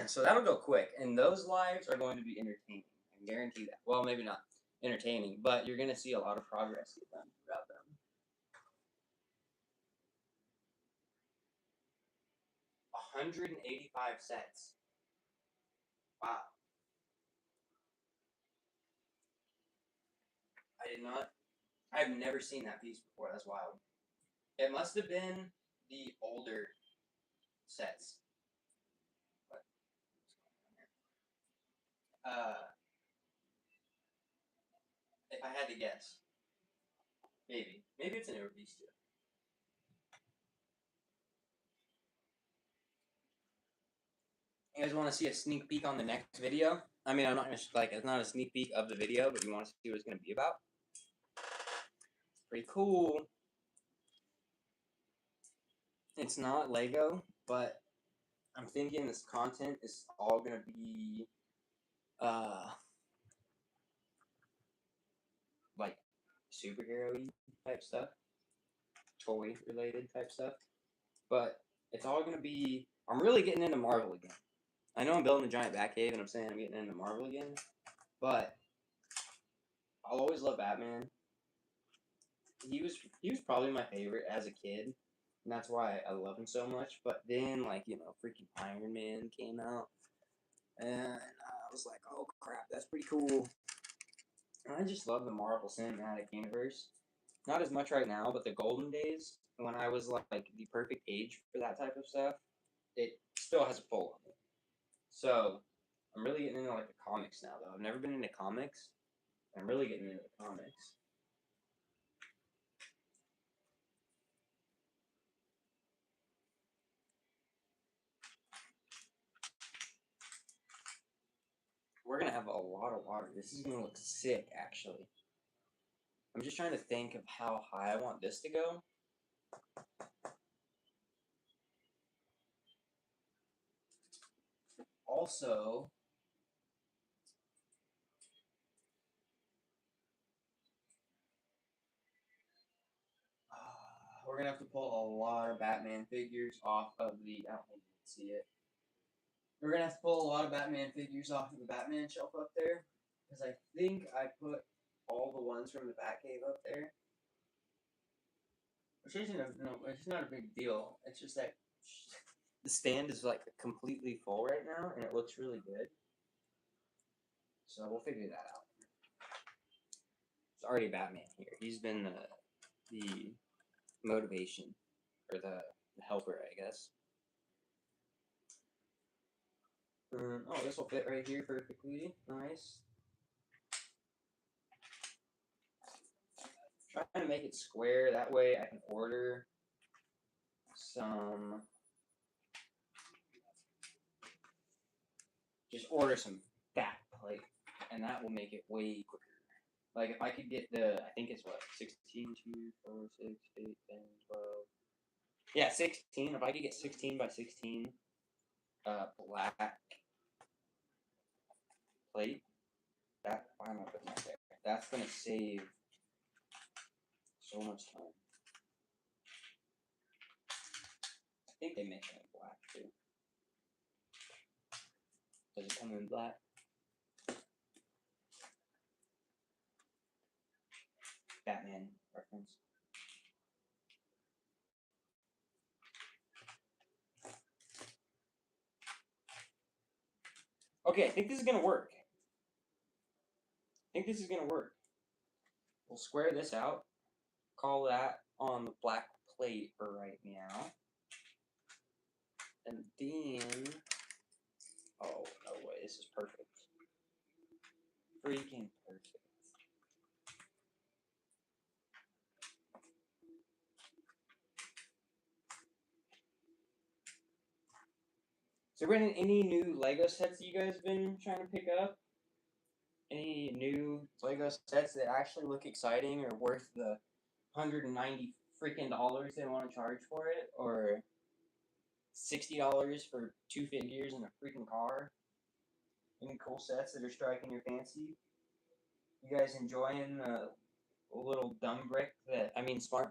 So that'll go quick, and those lives are going to be entertaining. I can guarantee that. Well, maybe not entertaining, but you're going to see a lot of progress get done throughout them. 185 cents. Wow. I did not. I've never seen that piece before. That's wild. It must have been the older sets. If I had to guess, maybe it's an newer piece too. You guys want to see a sneak peek on the next video? I mean, I'm not gonna like it's not a sneak peek of the video, but you want to see what it's gonna be about? Pretty cool. It's not Lego, but I'm thinking this content is all gonna be like superhero-y type stuff, toy related type stuff. But it's all gonna be. I'm really getting into Marvel again. I know I'm building a giant Batcave, and I'm saying I'm getting into Marvel again, but I'll always love Batman. He was probably my favorite as a kid, and that's why I love him so much. But then, like, freaking Iron Man came out, and I was like, oh crap, that's pretty cool. And I just love the Marvel Cinematic Universe. Not as much right now, but the golden days when I was like the perfect age for that type of stuff, it still has a pull on me. So I'm really getting into like the comics now, though. I've never been into comics. I'm really getting into the comics. We're gonna have a lot of water. This is gonna look sick, actually. I'm just trying to think of how high I want this to go. Also, we're gonna have to pull a lot of Batman figures off of the. I don't think see it. We're gonna have to pull a lot of Batman figures off of the Batman shelf up there, because I think I put all the ones from the Batcave up there. Which isn't it's not a big deal. It's just that the stand is like completely full right now, and it looks really good. So we'll figure that out. It's already Batman here. He's been the motivation, or the helper, I guess. Oh, this will fit right here perfectly. Nice. Trying to make it square. That way I can order some. Just order some fat plate, and that will make it way quicker. Like if I could get I think it's what, 16, 2, 4, 6, 8, 10, 12. Yeah, 16. If I could get 16 by 16 black plate, why am I putting that there? That's going to save so much time. I think they make it in black too. Does it come in black? Batman reference. Okay, I think this is going to work. We'll square this out. Call that on the black plate for right now. And then, oh, no way, this is perfect. Freaking perfect. So, Brendan, any new Lego sets that you guys been trying to pick up? Any new Lego sets that actually look exciting or worth the $190 freaking they want to charge for it? Or $60 for 2 figures and a freaking car? Any cool sets that are striking your fancy? You guys enjoying the little smart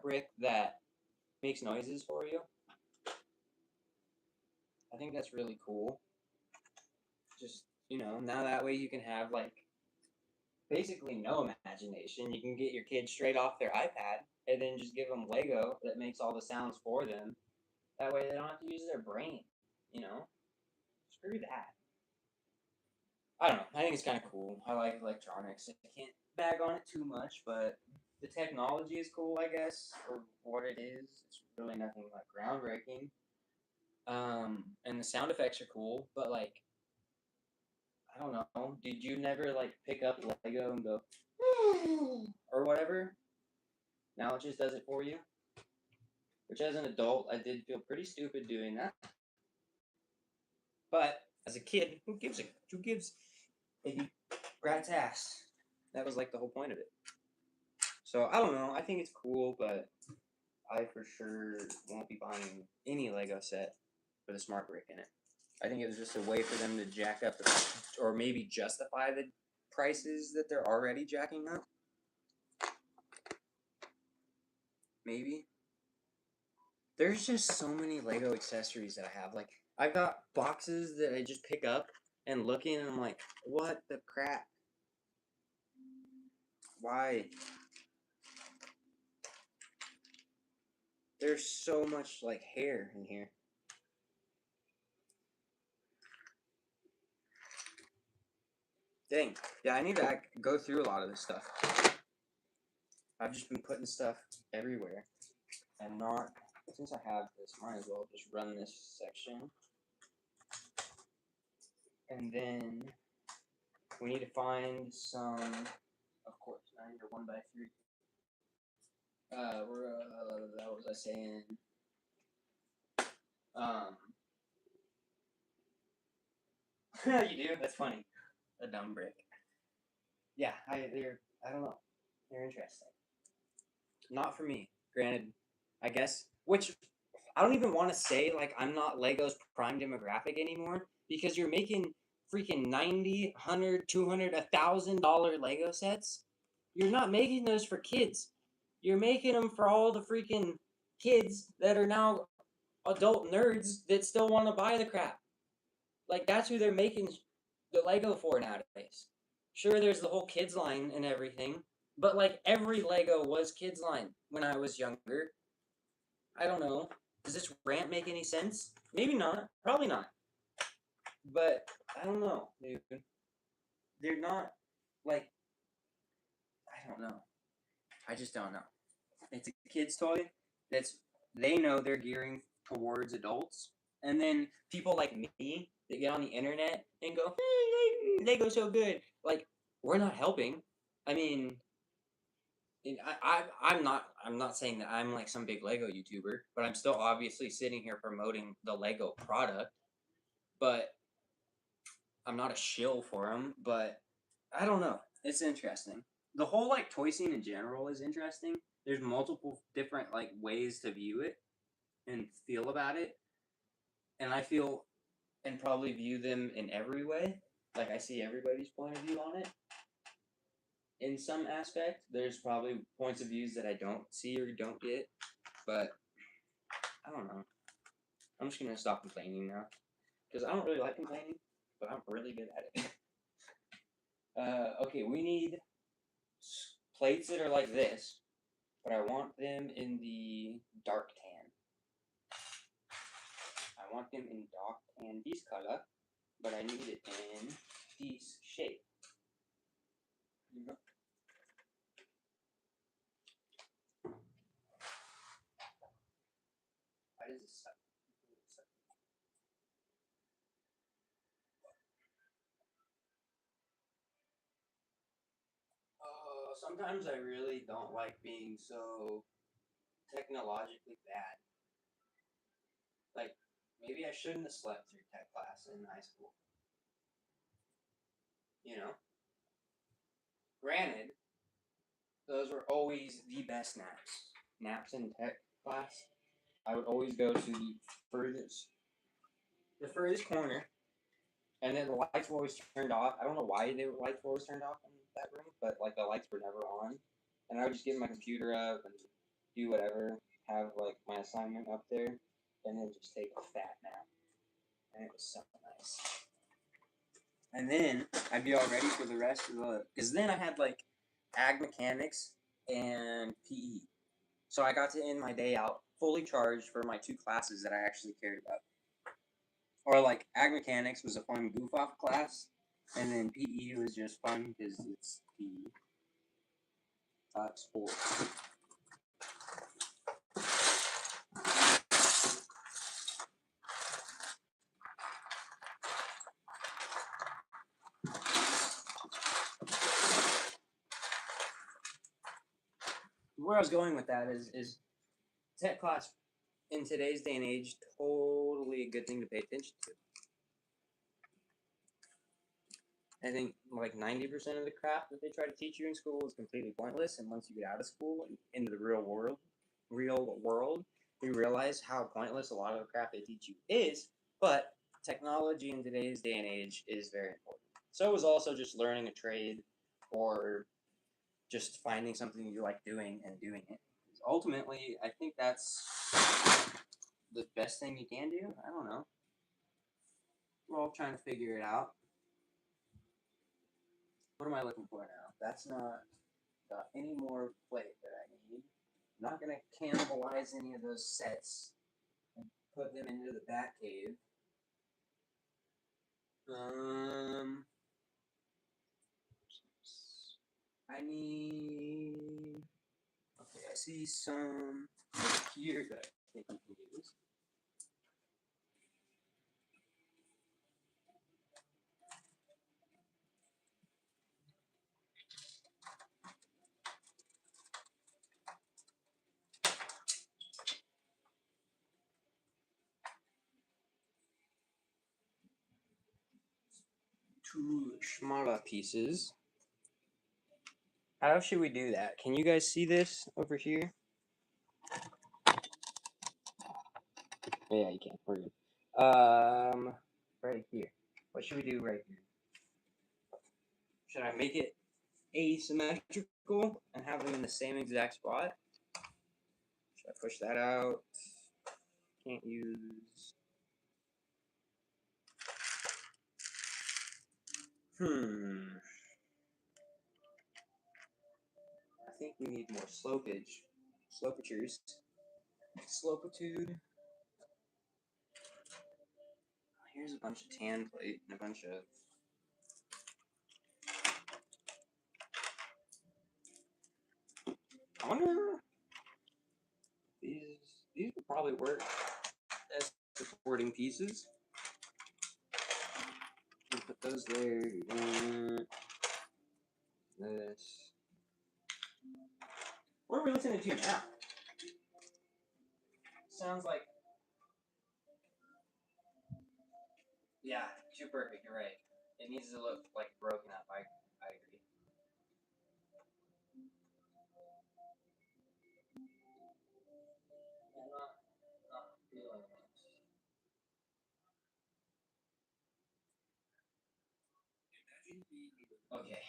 brick that makes noises for you? I think that's really cool. Just, now that way you can have, basically no imagination. You can get your kids straight off their iPad and then just give them Lego that makes all the sounds for them. That way they don't have to use their brain, Screw that. I don't know. I think it's kind of cool. I like electronics. I can't bag on it too much, but the technology is cool, I guess, for what it is. It's really nothing groundbreaking. And the sound effects are cool, but I don't know. Did you never pick up Lego and go or whatever? Now it just does it for you. Which as an adult, I did feel pretty stupid doing that. But as a kid, who gives a rat's ass? That was the whole point of it. So I don't know. I think it's cool, but I for sure won't be buying any Lego set with a smart brick in it. I think it was just a way for them to jack up or maybe justify the prices that they're already jacking up. Maybe. There's just so many Lego accessories that I have. I've got boxes that I just pick up and look in and I'm like, what the crap? Why? There's so much hair in here. Dang. Yeah, I need to go through a lot of this stuff. I've just been putting stuff everywhere. And since I have this, might as well just run this section. And then we need to find some, of course, 9 or 1x3. What was I saying? You do? That's funny. A dumb brick. Yeah, I don't know. They're interesting. Not for me. Granted, I guess. Which, I don't even want to say, I'm not Lego's prime demographic anymore. Because you're making freaking $90, $100, $200, $1,000 Lego sets. You're not making those for kids. You're making them for all the freaking kids that are now adult nerds that still want to buy the crap. Like that's who they're making the Lego for nowadays. Sure, there's the whole kids line and everything, but like every Lego was kids line when I was younger. I don't know. Does this rant make any sense? Maybe not. Probably not. But I don't know, dude. They're not like I don't know. I just don't know. It's a kid's toy that's they know they're gearing towards adults, and then people like me that get on the internet and go, hey, they go so good. Like we're not helping. I mean, I'm not saying that I'm like some big Lego YouTuber, but I'm still obviously sitting here promoting the Lego product. But I'm not a shill for them. But I don't know. It's interesting. The whole like toy scene in general is interesting. There's multiple different like ways to view it and feel about it, and I feel and probably view them in every way. Like I see everybody's point of view on it. In some aspect, there's probably points of views that I don't see or don't get, but I don't know. I'm just gonna stop complaining now because I don't really like complaining, but I'm really good at it. Okay, we need plates that are like this, but I want them in the dark tan. I want them in dark tan this color, but I need it in this shape. You know? Why does this suck? Sometimes I really don't like being so technologically bad. Like, maybe I shouldn't have slept through tech class in high school. You know? Granted, those were always the best naps. Naps in tech class. I would always go to the furthest corner, and then the lights were always turned off. I don't know why the lights were always turned off in that room, but like the lights were never on. And I would just get my computer up and do whatever, have like my assignment up there, and then just take a fat nap. And it was so nice. And then I'd be all ready for the rest of the. Because then I had like ag mechanics and PE. So I got to end my day out fully charged for my two classes that I actually cared about. Or like ag mechanics was a fun goof off class, and then PE was just fun because it's PE. Sport. Where I was going with that is tech class in today's day and age totally a good thing to pay attention to. I think like 90% of the crap that they try to teach you in school is completely pointless, and once you get out of school and into the real world, you realize how pointless a lot of the crap they teach you is. But technology in today's day and age is very important. So is also just learning a trade or just finding something you like doing and doing it. Ultimately, I think that's the best thing you can do. I don't know. We're all trying to figure it out. What am I looking for now? That's not got any more plate that I need. I'm not gonna cannibalize any of those sets and put them into the Batcave. I need. Okay, I see some here that I think we can use. Two smaller pieces. How should we do that? Can you guys see this over here? Yeah, you can. We're good. Right here. What should we do right here? Should I make it asymmetrical and have them in the same exact spot? Should I push that out? Can't use. I think we need more slopage. Slopatures. Slopitude. Here's a bunch of tan plate and a bunch of. I wonder. These would probably work as supporting pieces. We'll put those there. This. What are we listening to now? Sounds like. Yeah, too perfect. You're right. It needs to look like broken up. I agree. I'm not feeling it. Okay.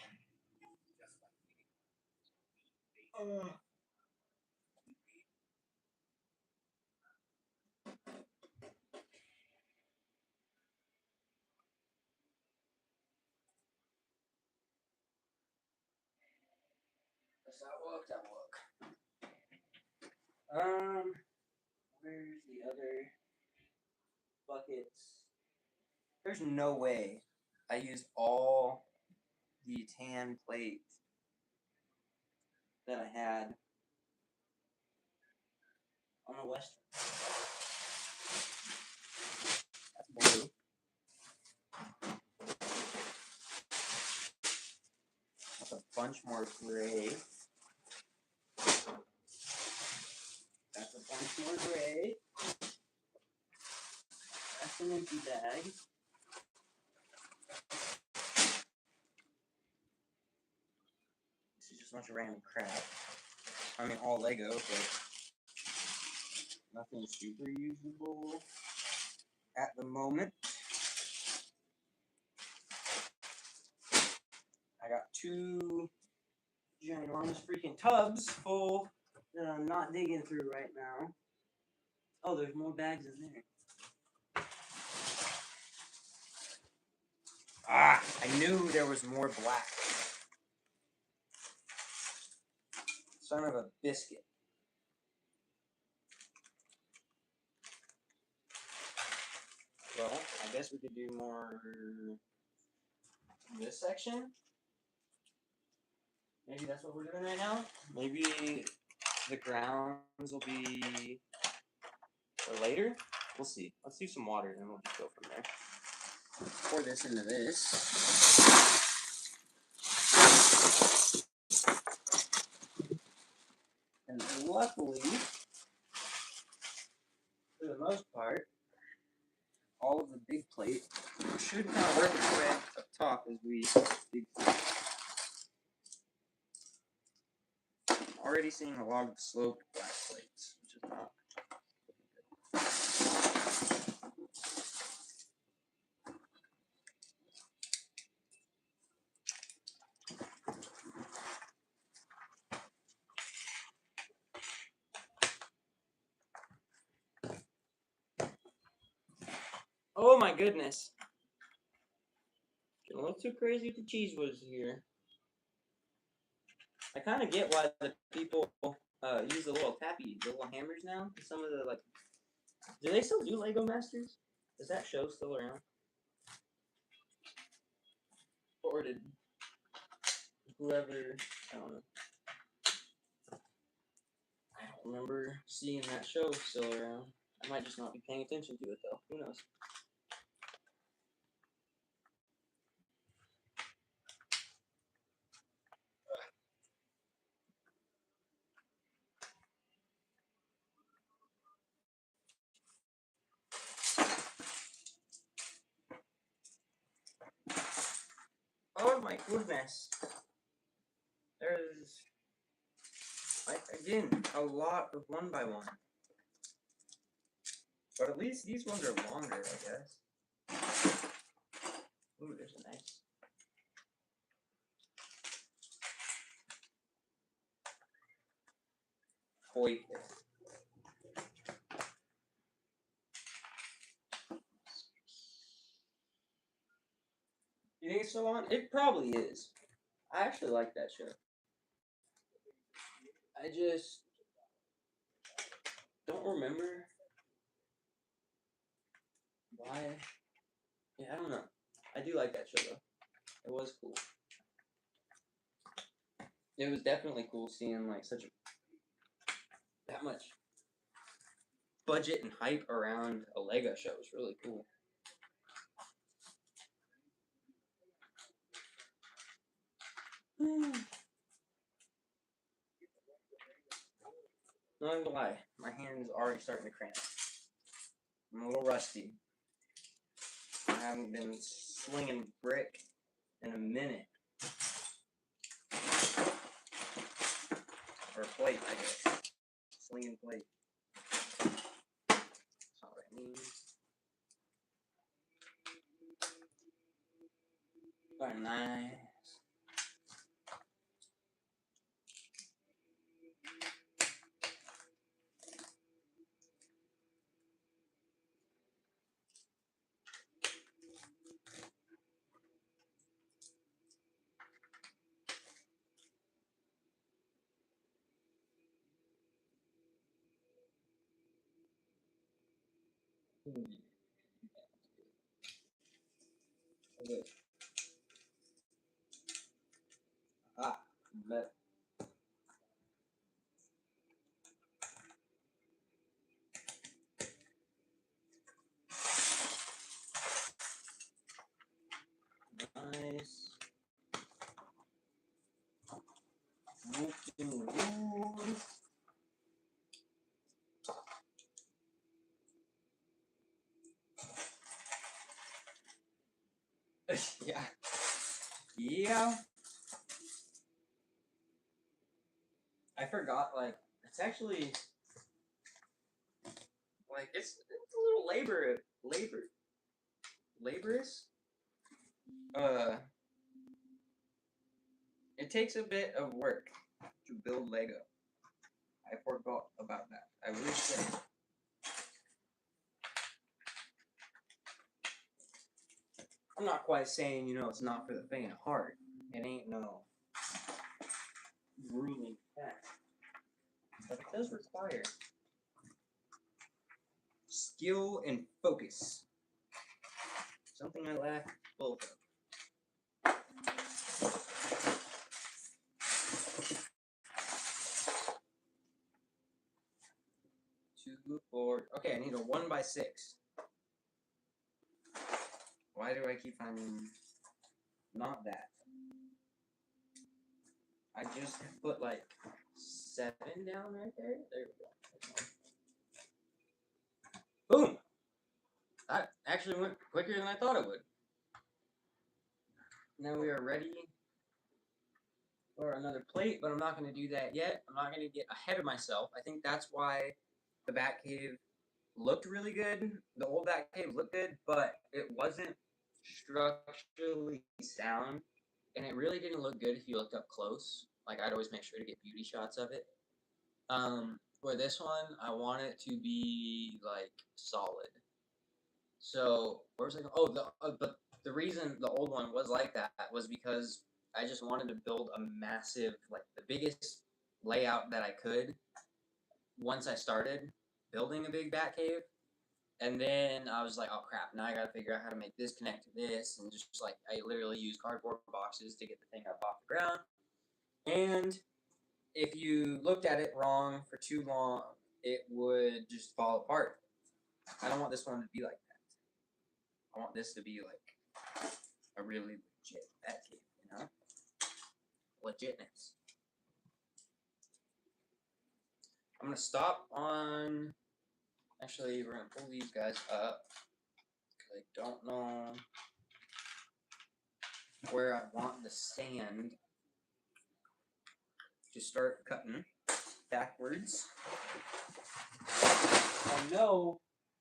Does that work? That work. Where's the other buckets? There's no way I used all the tan plate that I had on the west. That's blue. That's a bunch more gray. That's a bunch more gray. That's an empty bag. This is just a bunch of random crap. I mean, all Lego, but nothing super usable at the moment. I got 2 ginormous freaking tubs full that I'm not digging through right now. Oh, there's more bags in there. Ah, I knew there was more black. Son of a biscuit. Well, I guess we could do more in this section. Maybe that's what we're doing right now. Maybe the grounds will be for later. We'll see. Let's do some water and then we'll just go from there. Pour this into this. And luckily, for the most part, all of the big plate should kind of work its way up top as we dig through. I'm already seeing a lot of sloped black plates, which is not. Oh my goodness. Getting a little too crazy with the cheese whiz here. I kind of get why the people use the little hammers now. Some of the, like, do they still do Lego Masters? Is that show still around? Or did whoever, I don't know. I don't remember seeing that show still around. I might just not be paying attention to it though. Who knows? Oh my goodness. There's, like, again, a lot of 1x1. But at least these ones are longer, I guess. Ooh, there's a nice. Toy. so on? It probably is. I actually like that show. I just don't remember why. Yeah, I don't know. I do like that show though. It was cool. It was definitely cool seeing like that much budget and hype around a Lego show. It was really cool. Not gonna lie, my hand's already starting to cramp. I'm a little rusty. I haven't been slinging brick in a minute. Or plate, I guess. Slinging plate. That's not what I mean. Alright, nice. Okay. Ah, but nice. Looking good. Yeah. Yeah. I forgot, like, it's actually, like, it's a little laborious. It takes a bit of work to build Lego. I forgot about that. I wish that. I'm not quite saying, it's not for the faint of heart. It ain't no grueling task. But it does require skill and focus. Something I lack both of. 2, 4. Okay, I need a 1x6. Why do I keep finding not that? I just put like 7 down right there. There we go. Boom! That actually went quicker than I thought it would. Now we are ready for another plate, but I'm not going to do that yet. I'm not going to get ahead of myself. I think that's why the Batcave looked really good. The old Batcave looked good, but it wasn't structurally sound, and it really didn't look good if you looked up close. Like, I'd always make sure to get beauty shots of it. For this one, I want it to be like solid. So where was I going? Oh, but the reason the old one was like that was because I just wanted to build a massive, like the biggest layout that I could. Once I started building a big bat cave, and then I was like, oh crap! Now I gotta figure out how to make this connect to this, and just like I literally used cardboard boxes to get the thing up off the ground. And if you looked at it wrong for too long, it would just fall apart. I don't want this one to be like that. I want this to be like a really legit bat cave, Legitness. I'm gonna stop on. Actually, we're gonna pull these guys up because I don't know where I want the sand to start cutting backwards. I know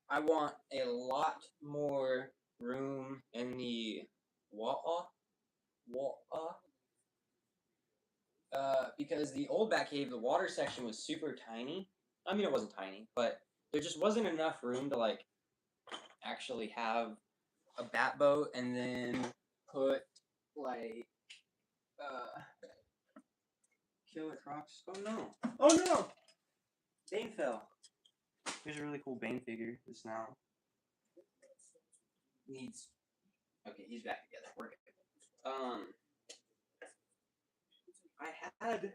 I want a lot more room in the wall, because the old Batcave, the water section was super tiny. I mean, it wasn't tiny, but there just wasn't enough room to like actually have a bat boat and then put like Killer Crocs. Oh no! Oh no! Bane fell. Here's a really cool Bane figure. This now needs. Okay, he's back together. We're good. I had